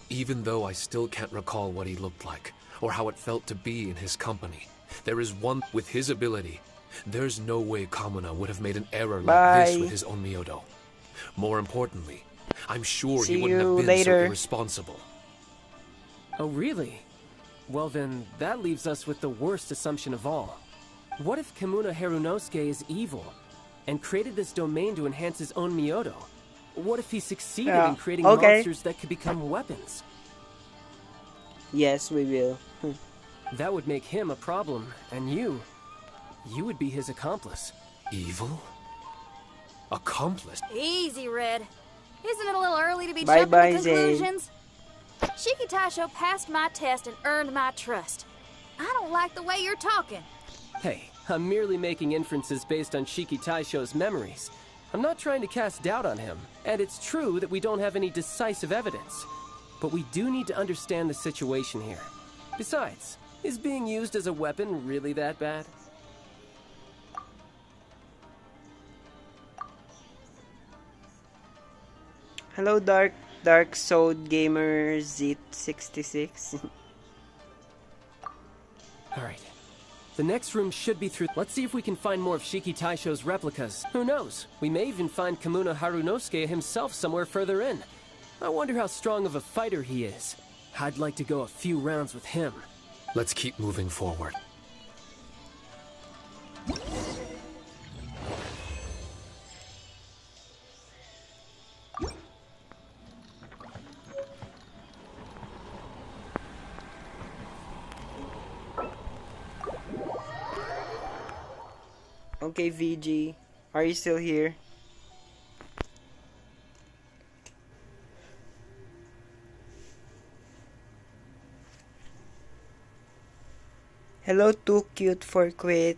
Even though I still can't recall what he looked like, or how it felt to be in his company, there is one with his ability. There's no way Kamuna would have made an error like this with his Onmyodo. More importantly, I'm sure he wouldn't have been so irresponsible. Oh, really? Well then, that leaves us with the worst assumption of all. What if Kamuna Harunosuke is evil, and created this domain to enhance his own Myoto? What if he succeeded in creating monsters that could become weapons? Yes, we will. That would make him a problem, and you would be his accomplice. Evil? Accomplice? Easy, Red. Isn't it a little early to be Bye jumping bye, to conclusions? Shiki Taisho passed my test and earned my trust. I don't like the way you're talking. Hey, I'm merely making inferences based on Shiki Taisho's memories. I'm not trying to cast doubt on him, and it's true that we don't have any decisive evidence. But we do need to understand the situation here. Besides, is being used as a weapon really that bad? Hello, Dark Soul Gamer Z66. Alright. The next room should be through. Let's see if we can find more of Shiki Taisho's replicas. Who knows? We may even find Kamuna Harunosuke himself somewhere further in. I wonder how strong of a fighter he is. I'd like to go a few rounds with him. Let's keep moving forward. Okay, VG. Are you still here? Hello, too cute for quit.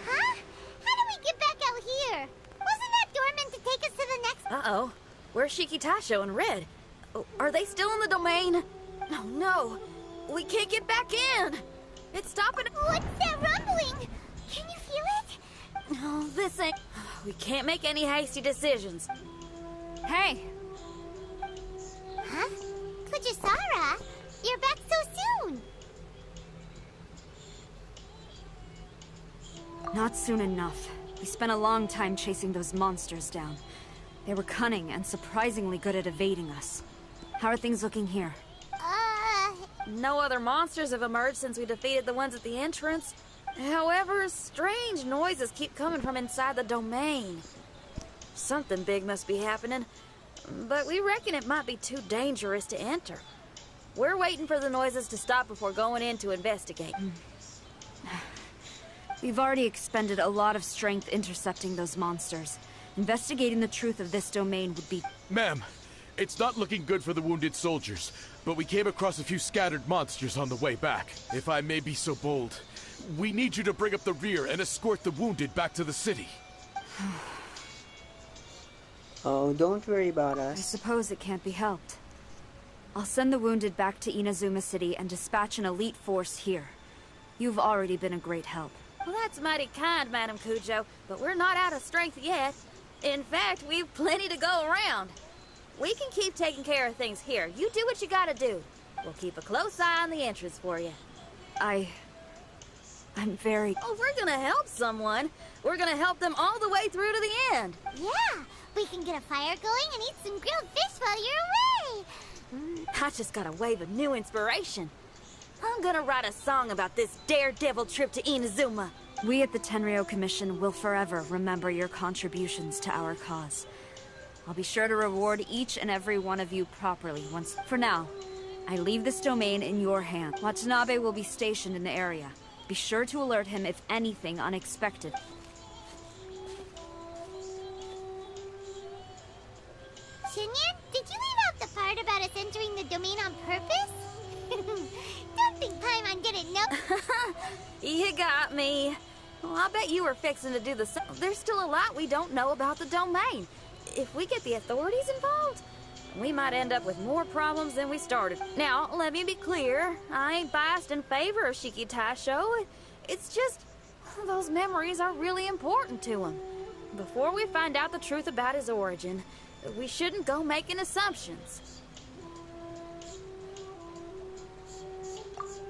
Huh? How do we get back out here? Wasn't that door meant to take us to the next... Uh-oh. Where's Shiki Tasho and Red? Oh, are they still in the domain? Oh, no. We can't get back in. It's stopping. What's that rumbling? Can you feel it? No, this ain't... We can't make any hasty decisions. Hey, Huh? Kujisara, you're back so soon. not soon enough. We spent a long time chasing those monsters down. They were cunning and surprisingly good at evading us. How are things looking here? No other monsters have emerged since we defeated the ones at the entrance. However, strange noises keep coming from inside the domain. Something big must be happening, but we reckon it might be too dangerous to enter. We're waiting for the noises to stop before going in to investigate. We've already expended a lot of strength intercepting those monsters. Investigating the truth of this domain would be... Ma'am, it's not looking good for the wounded soldiers, but we came across a few scattered monsters on the way back. If I may be so bold, we need you to bring up the rear and escort the wounded back to the city. Oh, don't worry about I us. suppose it can't be helped. I'll send the wounded back to Inazuma City and dispatch an elite force here. You've already been a great help. Well, that's mighty kind, Madam Cujo, but we're not out of strength yet. In fact, we've plenty to go around. We can keep taking care of things here. You do what you gotta do. We'll keep a close eye on the entrance for you. I'm very... Oh, we're gonna help someone. We're gonna help them all the way through to the end. Yeah, we can get a fire going and eat some grilled fish while you're away. I just got a wave of new inspiration. I'm gonna write a song about this daredevil trip to Inazuma. We at the Tenryou Commission will forever remember your contributions to our cause. I'll be sure to reward each and every one of you properly once... For now, I leave this domain in your hands. Watanabe will be stationed in the area. Be sure to alert him if anything unexpected. Shinyan, did you leave out the part about us entering the domain on purpose? Don't think Paimon didn't know. You got me. Well, I bet you were fixing to do the same. There's still a lot we don't know about the domain. If we get the authorities involved, we might end up with more problems than we started. Now, let me be clear. I ain't biased in favor of Shiki Taisho. It's just, those memories are really important to him. Before we find out the truth about his origin, we shouldn't go making assumptions.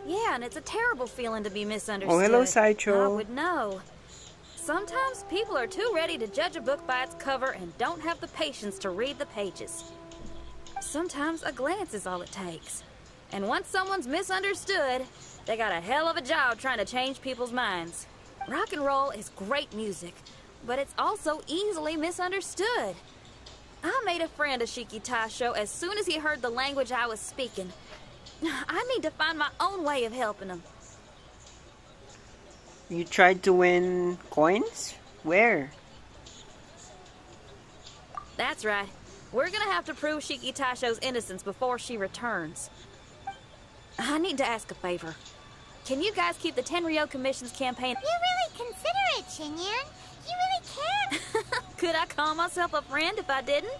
Yeah, and it's a terrible feeling to be misunderstood. Oh, hello, Sideshow. I would know. Sometimes people are too ready to judge a book by its cover and don't have the patience to read the pages. Sometimes a glance is all it takes. And once someone's misunderstood, they got a hell of a job trying to change people's minds. Rock and roll is great music, but it's also easily misunderstood. I made a friend of Shiki Taisho as soon as he heard the language I was speaking. I need to find my own way of helping him. You tried to win coins? Where? That's right. We're gonna have to prove Shiki Taisho's innocence before she returns. I need to ask a favor. Can you guys keep the Tenryou Commission's campaign? You're really considerate, Shinyan. You really care. Could I call myself a friend if I didn't?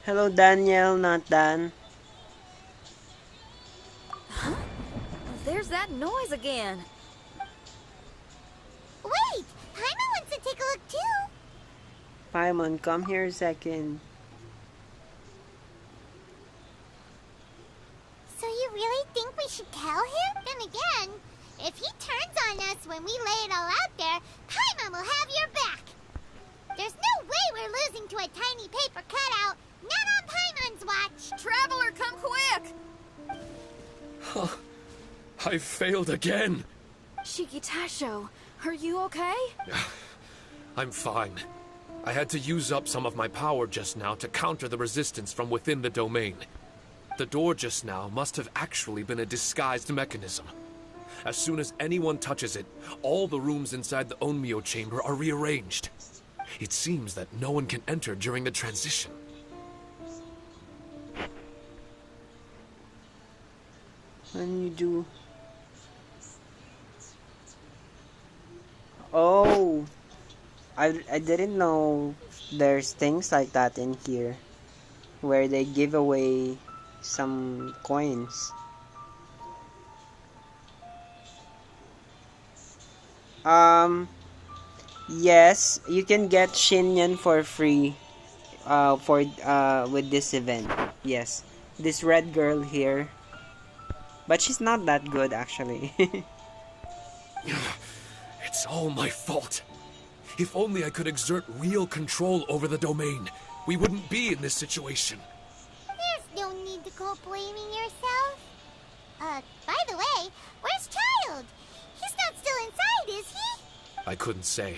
Hello, Daniel, not Dan. Huh? There's that noise again. Wait, Paimon wants to take a look too. Paimon, come here a second. So you really think we should tell him? Then again, if he turns on us when we lay it all out there, Paimon will have your back. There's no way we're losing to a tiny paper cutout. Not on Paimon's watch. Traveler, come quick! I failed again. Shiki Taisho, are you okay? I'm fine. I had to use up some of my power just now to counter the resistance from within the domain. The door just now must have actually been a disguised mechanism. As soon as anyone touches it, all the rooms inside the Onmyo chamber are rearranged. It seems that no one can enter during the transition. When you do... Oh! I didn't know there's things like that in here. Where they give away some coins. Yes, you can get Shinyan for free with this event. Yes. This red girl here. But she's not that good actually. It's all my fault. If only I could exert real control over the domain, we wouldn't be in this situation. There's no need to go blaming yourself. By the way, where's Child? He's not still inside, is he? I couldn't say.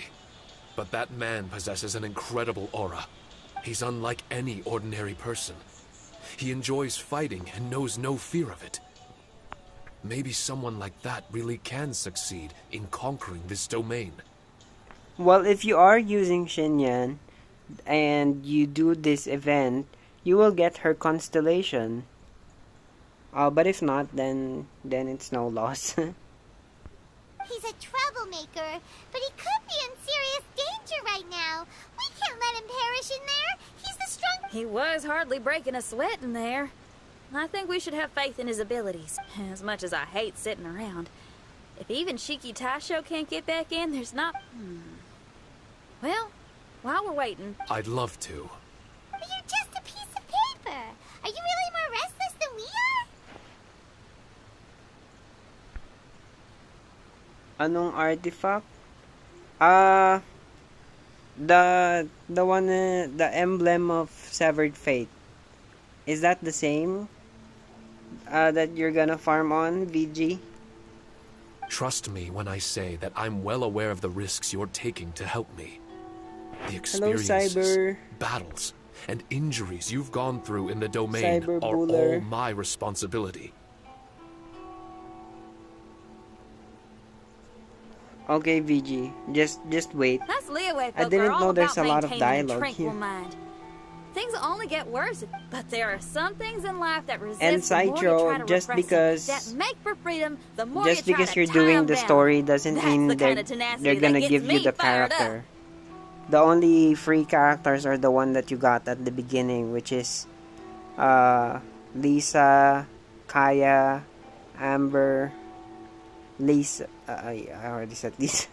But that man possesses an incredible aura. He's unlike any ordinary person. He enjoys fighting and knows no fear of it. Maybe someone like that really can succeed in conquering this domain. Well, if you are using Shinyan and you do this event, you will get her constellation. But if not, then it's no loss. He's a troublemaker, but he could be in serious danger right now. We can't let him perish in there. He's the strong... He was hardly breaking a sweat in there. I think we should have faith in his abilities, as much as I hate sitting around. If even Shiki Taisho can't get back in, there's not... Well, while we're waiting... I'd love to. But you're just a piece of paper. Are you really more restless than we are? Anong artifact? The one, the emblem of severed fate. Is that the same? That you're gonna farm on, VG? Trust me when I say that I'm well aware of the risks you're taking to help me. The Hello, experiences, Cyber. battles, and injuries you've gone through in the domain are Cyberbuller. all my responsibility. Okay, VG. Just wait. That's Leeway I folk didn't are all know there's about a lot of maintaining dialogue tranquil here. mind. Things will only get worse, but there are some things in life that resist And the more you Sideshow, try to just repress because- them, that make for freedom, the more Just you try because to you're tie doing them the down. story doesn't That's mean the they're kind of tenacity they're gonna that give gets you me the fired up. character. The only free characters are the one that you got at the beginning, which is Lisa, Kaya, Amber, Lisa. I already said Lisa,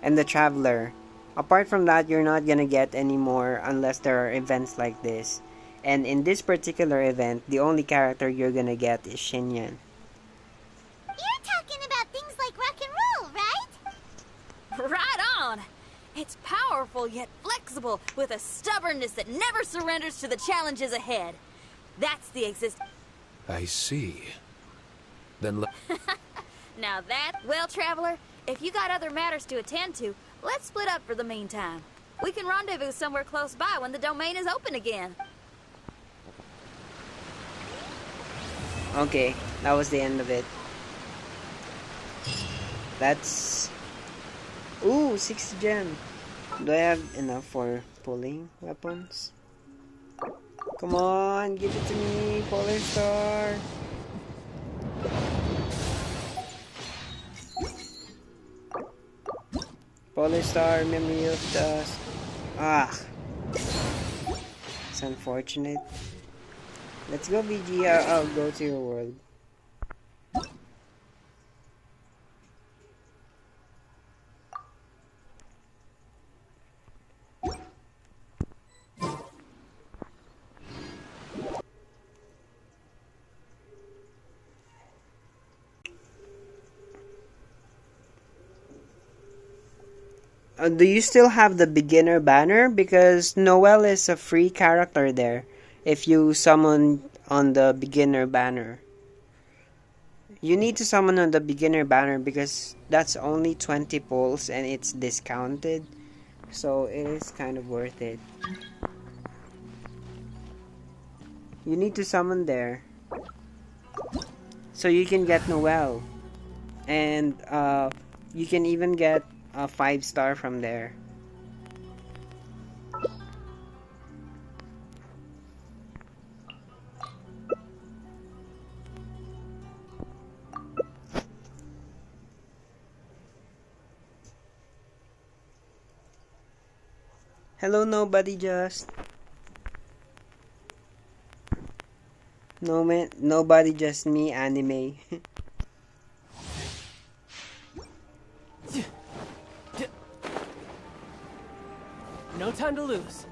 and the Traveler. Apart from that, you're not gonna get any more unless there are events like this. And in this particular event, the only character you're gonna get is Shinyan. You're talking about things like rock and roll, right? Right on! It's powerful yet flexible, with a stubbornness that never surrenders to the challenges ahead. That's the I see. Then Now that, well, Traveler, if you got other matters to attend to, let's split up for the meantime. We can rendezvous somewhere close by when the domain is open again. Okay, that was the end of it. That's... Ooh, 60 gem. Do I have enough for pulling weapons? Come on, give it to me, Polar Star. Polar Star, Memory of Dust. Ah. It's unfortunate. Let's go, VG. I'll go to your world. Do you still have the beginner banner? Because Noelle is a free character there if you summon on the beginner banner. You need to summon on the beginner banner because that's only 20 pulls and it's discounted. so it is kind of worth it. You need to summon there, so you can get Noelle, and you can even get a 5-star from there. Hello, nobody just. No man, nobody just me anime. No time to lose.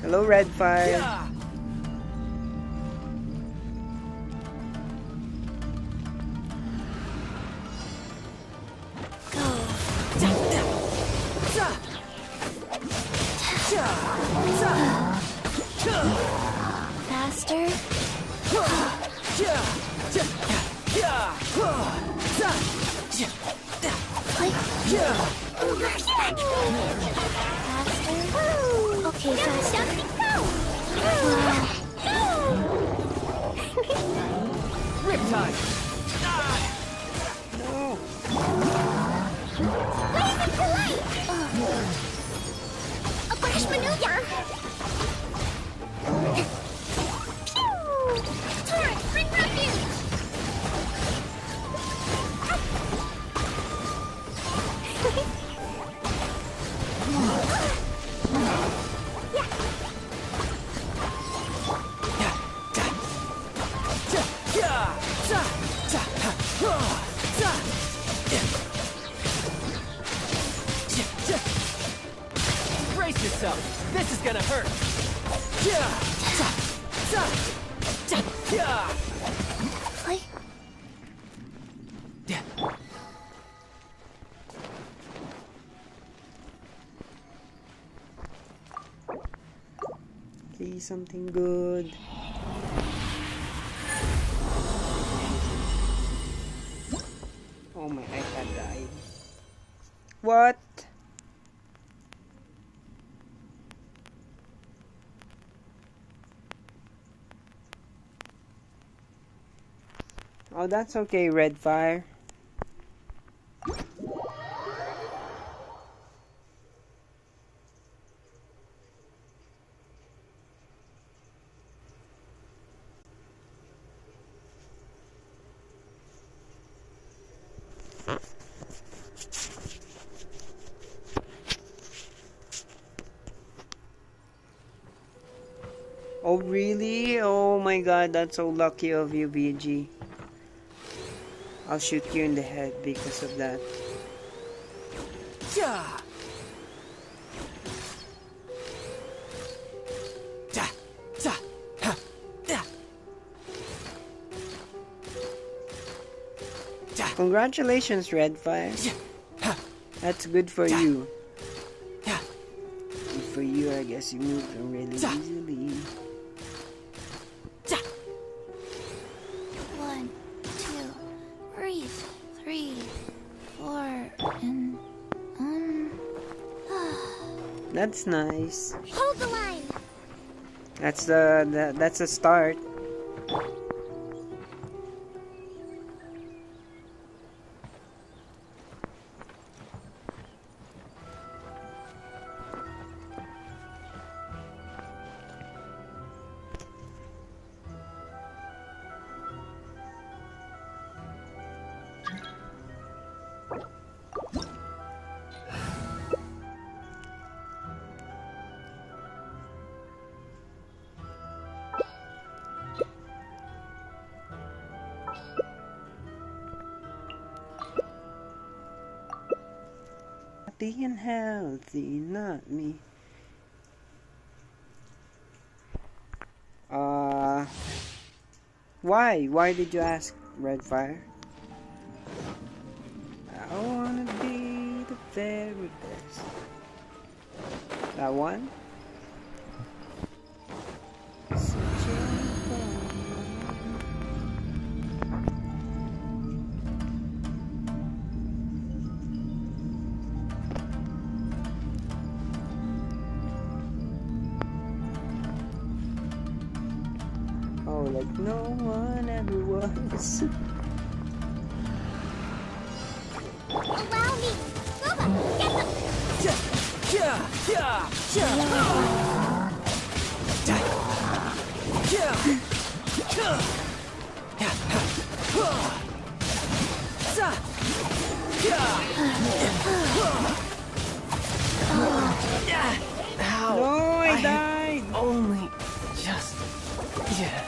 Hello, Redfire. Yeah. Faster? Faster? Okay, faster. Riptide. No. A crash maneuver! Torrent, bring refuge! Brace yourself. This is gonna hurt. Please, something good. Oh, my iPad died. What? Oh, that's okay, Redfire. Oh, really? Oh my god, that's so lucky of you, BG. I'll shoot you in the head because of that. Congratulations, Redfire. That's good for you. Good for you, I guess you moved them really easily. 1, 2, breathe. 3, 4, and That's nice. Hold the line! That's that's a start. Happy and healthy, not me. Why? Why did you ask, Redfire? I wanna be the very best. That one? Oh, like no one ever was. Allow me. Move, get them. How? No, I had died. Only just. Yeah.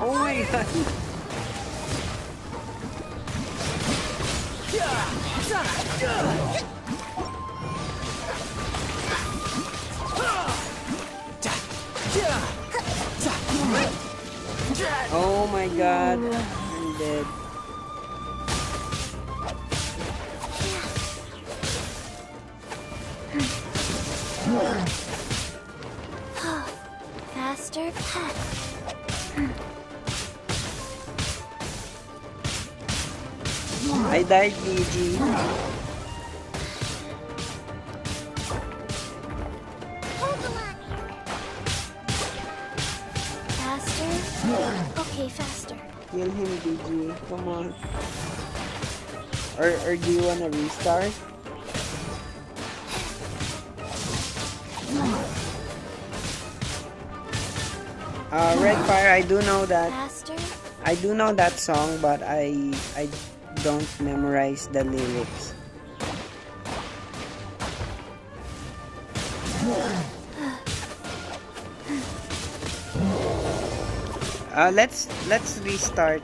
Oh my god. Oh my god. I'm dead. Faster. I died, BG. Hold the line. Faster. Okay, faster. Kill him, BG. Come on. Or do you wanna restart? Red Fire, I do know that. Faster. I do know that song, but I don't memorize the lyrics. Let's restart.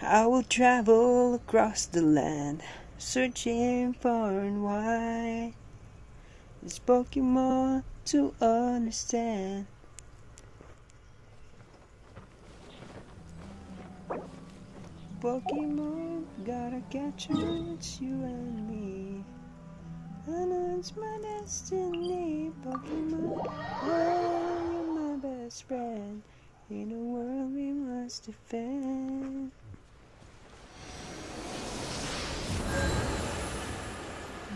I will travel across the land, searching far and wide. This Pokemon to understand. Pokemon, gotta catch 'em, it's you and me. I know it's my destiny, Pokemon. Oh, you're my best friend. In a world we must defend.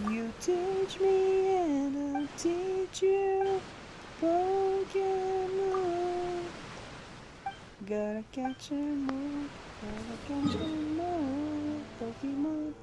You teach me and I'll teach you, Pokemon. Gotta catch 'em all, gotta catch 'em all, Pokemon.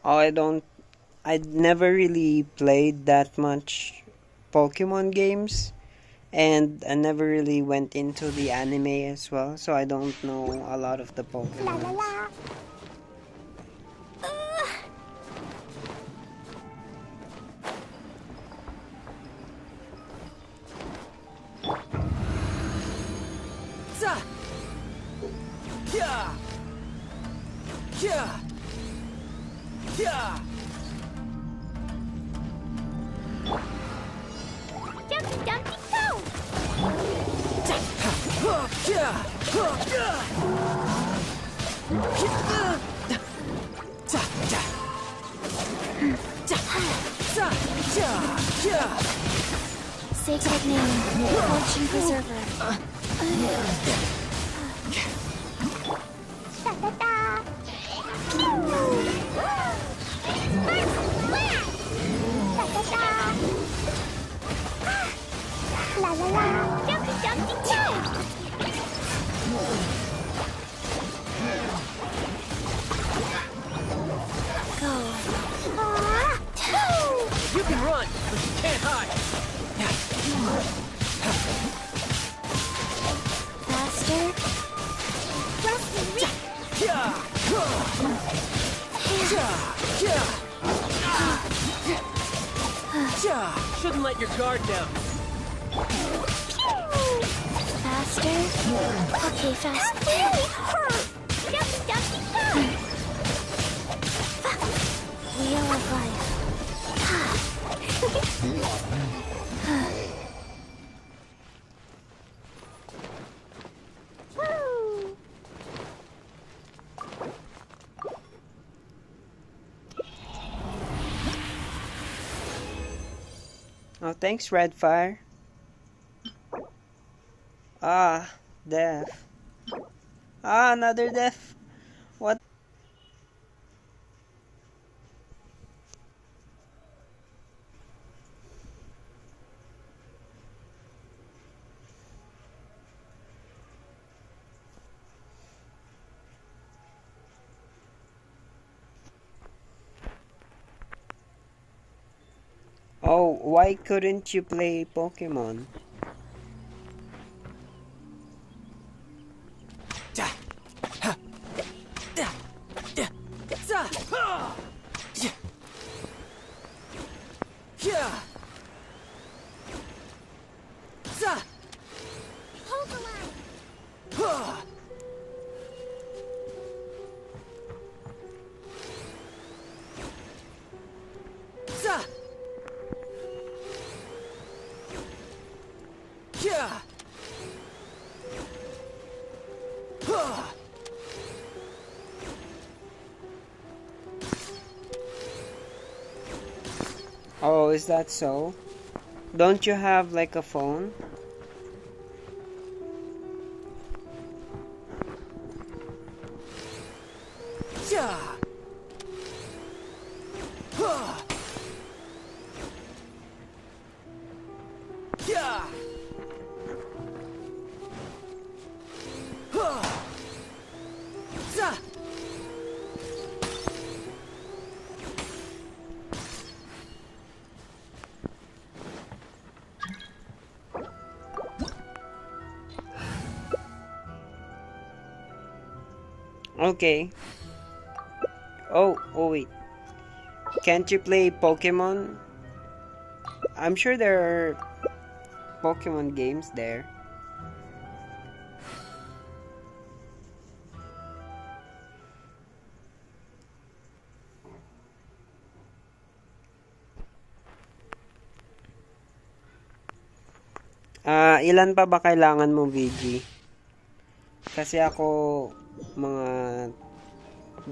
Oh, I never really played that much Pokemon games, and I never really went into the anime as well, so I don't know a lot of the Pokemon. La la la. Sacred name, fortune preserver. La la la, jumpy jumpy jump! You can run, but you can't hide. Faster. Shouldn't let your guard down. Faster. Okay, faster. That really hurt! Jumpy jumpy jump! Wheel of life. Woo! Oh, thanks, Redfire. Ah, death. Ah, another death. What? Oh, why couldn't you play Pokemon? Hold the line! Oh, is that so? Don't you have like a phone? Okay. Oh wait. Can't you play Pokemon? I'm sure there are Pokemon games there. Ilan pa ba kailangan mo, VG? Kasi ako, mga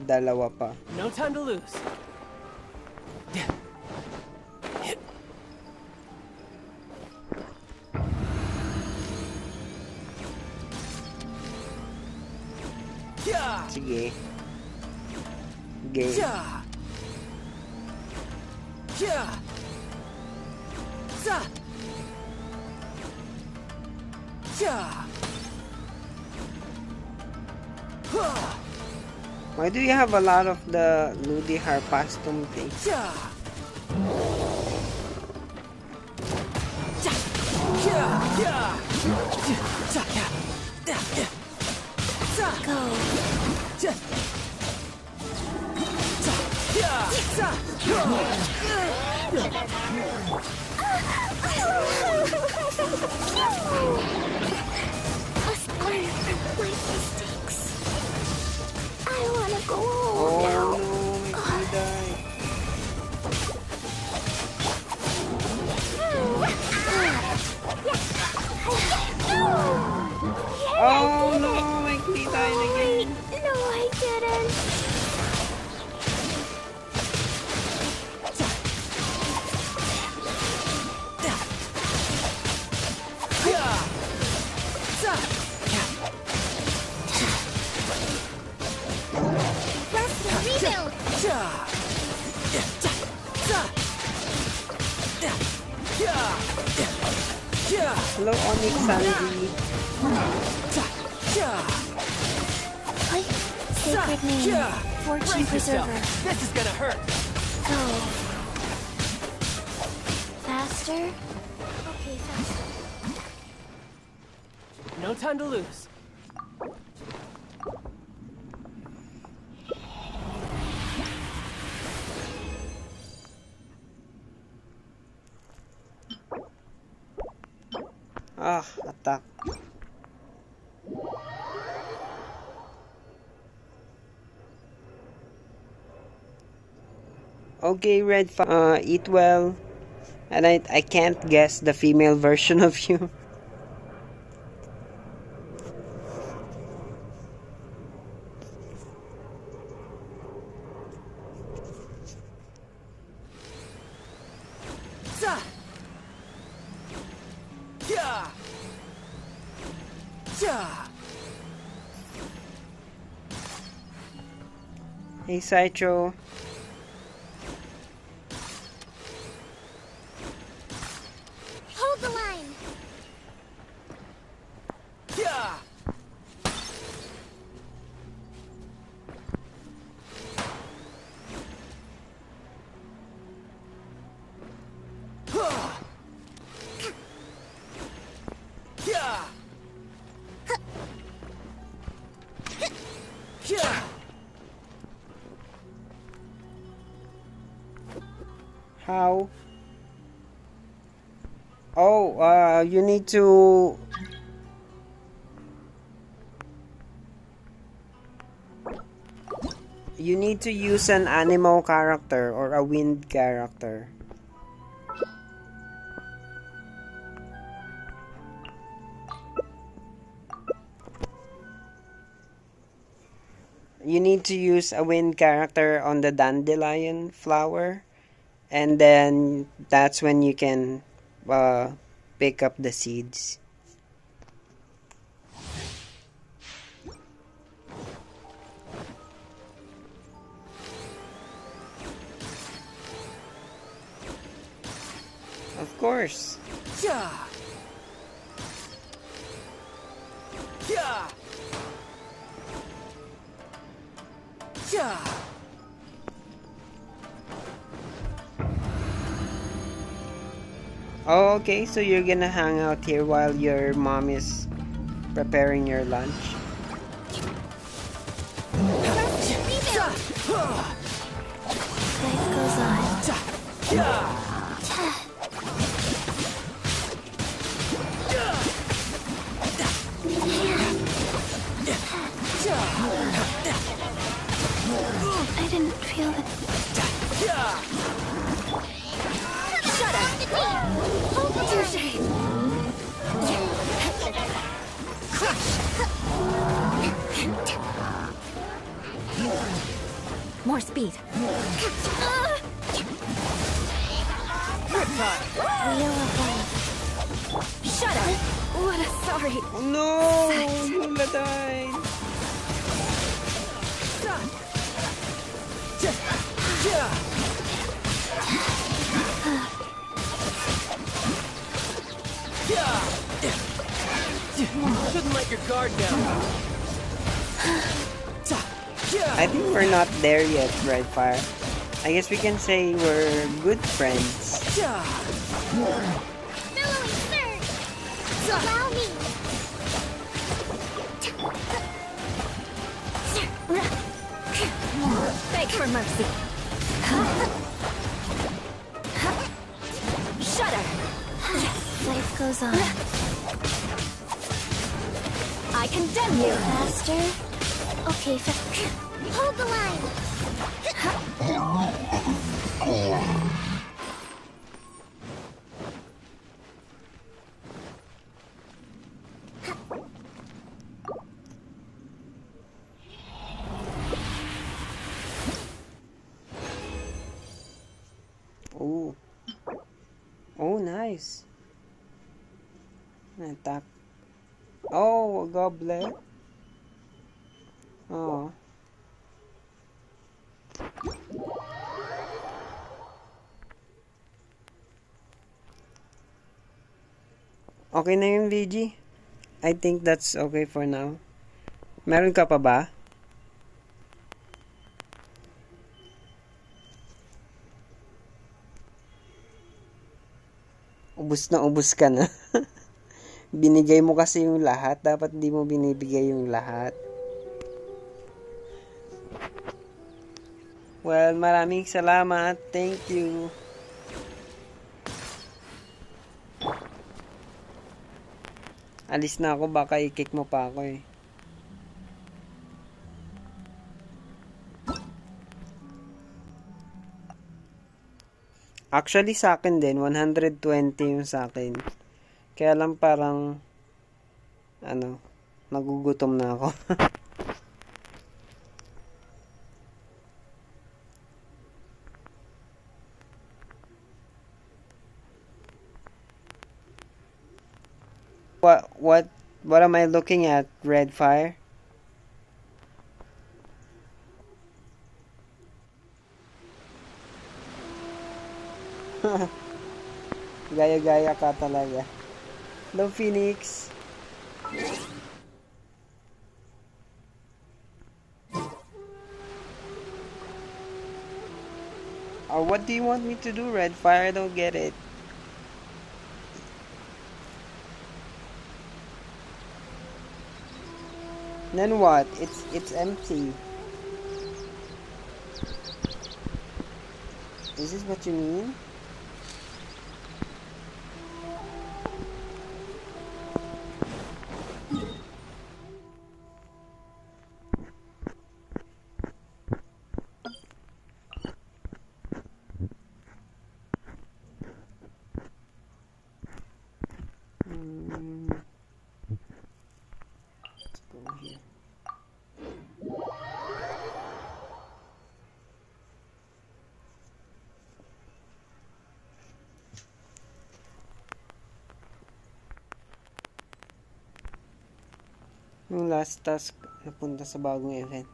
dalawa pa. No time to lose. Sige. Game. Why do you have a lot of the Ludi Harpastum things? Must learn from my mistakes. I wanna go home Oh now. no, my die. Oh! Hello, Onyx Sandy. Sacred name, fortune preserver. This is gonna hurt. Go. Faster? Okay, faster. No time to lose. Ah, attack. Okay, eat well. And I can't guess the female version of you. Hey, Saicho. Hold the line. How? Oh, you need to... You need to use an animal character or a wind character. You need to use a wind character on the dandelion flower. And then that's when you can pick up the seeds. Of course. Oh, okay, so you're gonna hang out here while your mom is preparing your lunch. Life goes on. I didn't feel it. Shut up! More speed. Wheel of life. Shut up! What a sorry. Oh no! Lula died! Shouldn't let your guard down. I think we're not there yet, Redfire. I guess we can say we're good friends. Billowing surge! Allow me! Beg for mercy. Shudder. Life goes on. I condemn you. Faster. Okay, Hold the line! Oh. Oh, nice. Attack. Oh, a goblet. Oh. Okay na yun, VG? I think that's okay for now. Meron ka pa ba? Ubus ka na. Binigay mo kasi yung lahat. Dapat di mo binibigay yung lahat. Well, maraming salamat. Thank you. Alis na ako. Baka i-kick mo pa ako eh. Actually, sa akin din, 120 yung sa akin. Kaya lang parang, nagugutom na ako. What am I looking at, Red Fire? Gaya-gaya ka talaga. Hello, Phoenix. What do you want me to do, Red Fire? I don't get it. Then what? It's empty. Is this what you mean? Let's go here. Yung last task napunta sa bagong event.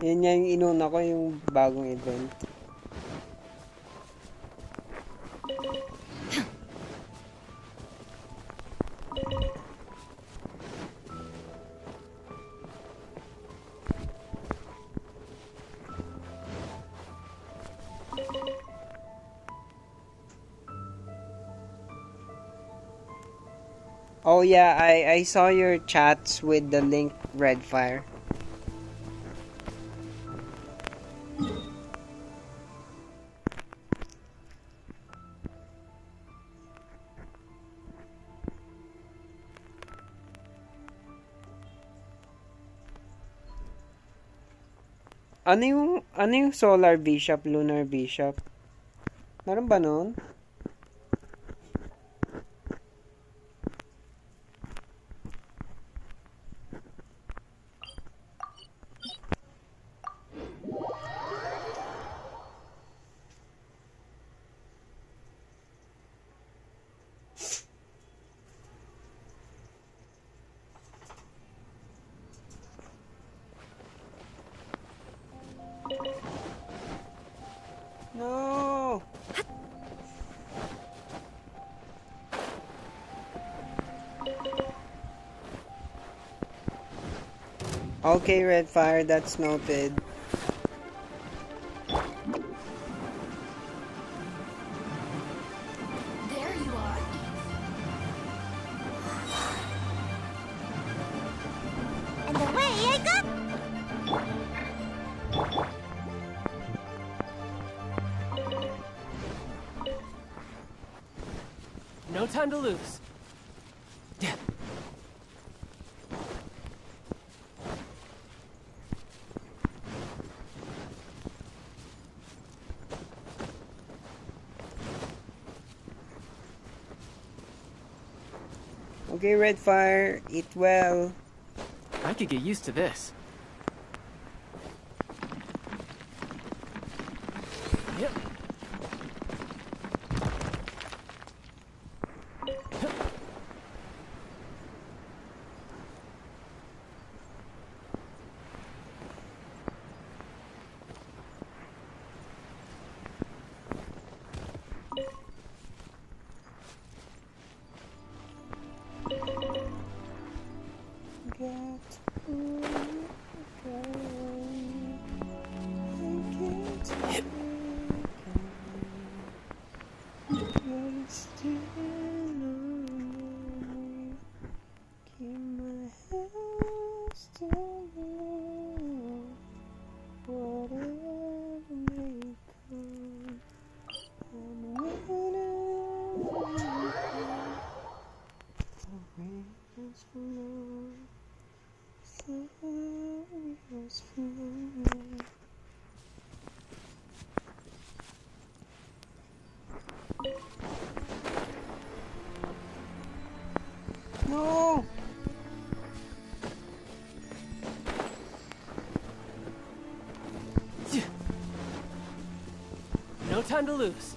Yun nga yung inuna ko, yung bagong event. Oh yeah, I saw your chats with the link, Redfire. Ano yung Solar Bishop, Lunar Bishop? Meron ba nun? No! Okay, Redfire, that's noted. There you are. And away I go! No time to lose. Okay, Redfire, eat well. I could get used to this. Yep. Still lonely. Keep my head still low. Whatever may come, and whatever may come, the rivers flow, the rivers flow. No! No time to lose.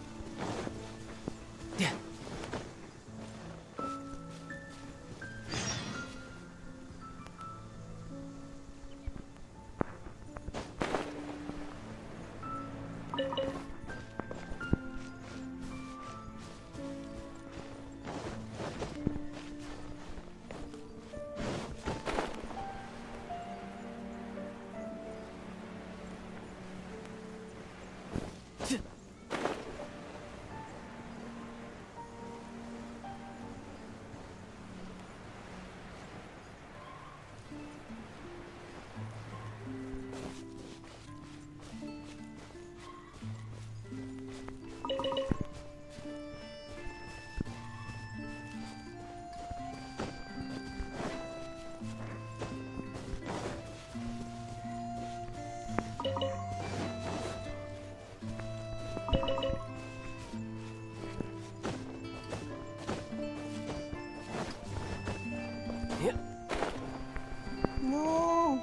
No!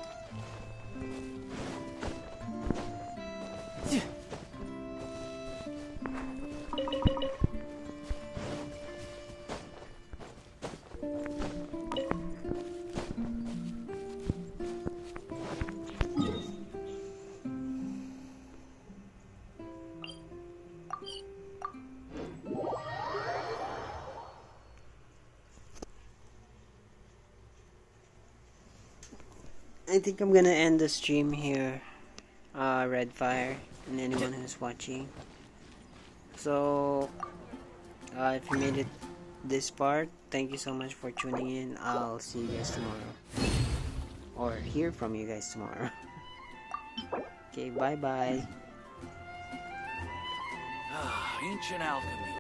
I think I'm gonna end the stream here, Redfire, and anyone who's watching. So, if you made it this part, thank you so much for tuning in. I'll see you guys tomorrow. Or hear from you guys tomorrow. Okay, bye-bye. Ancient alchemy.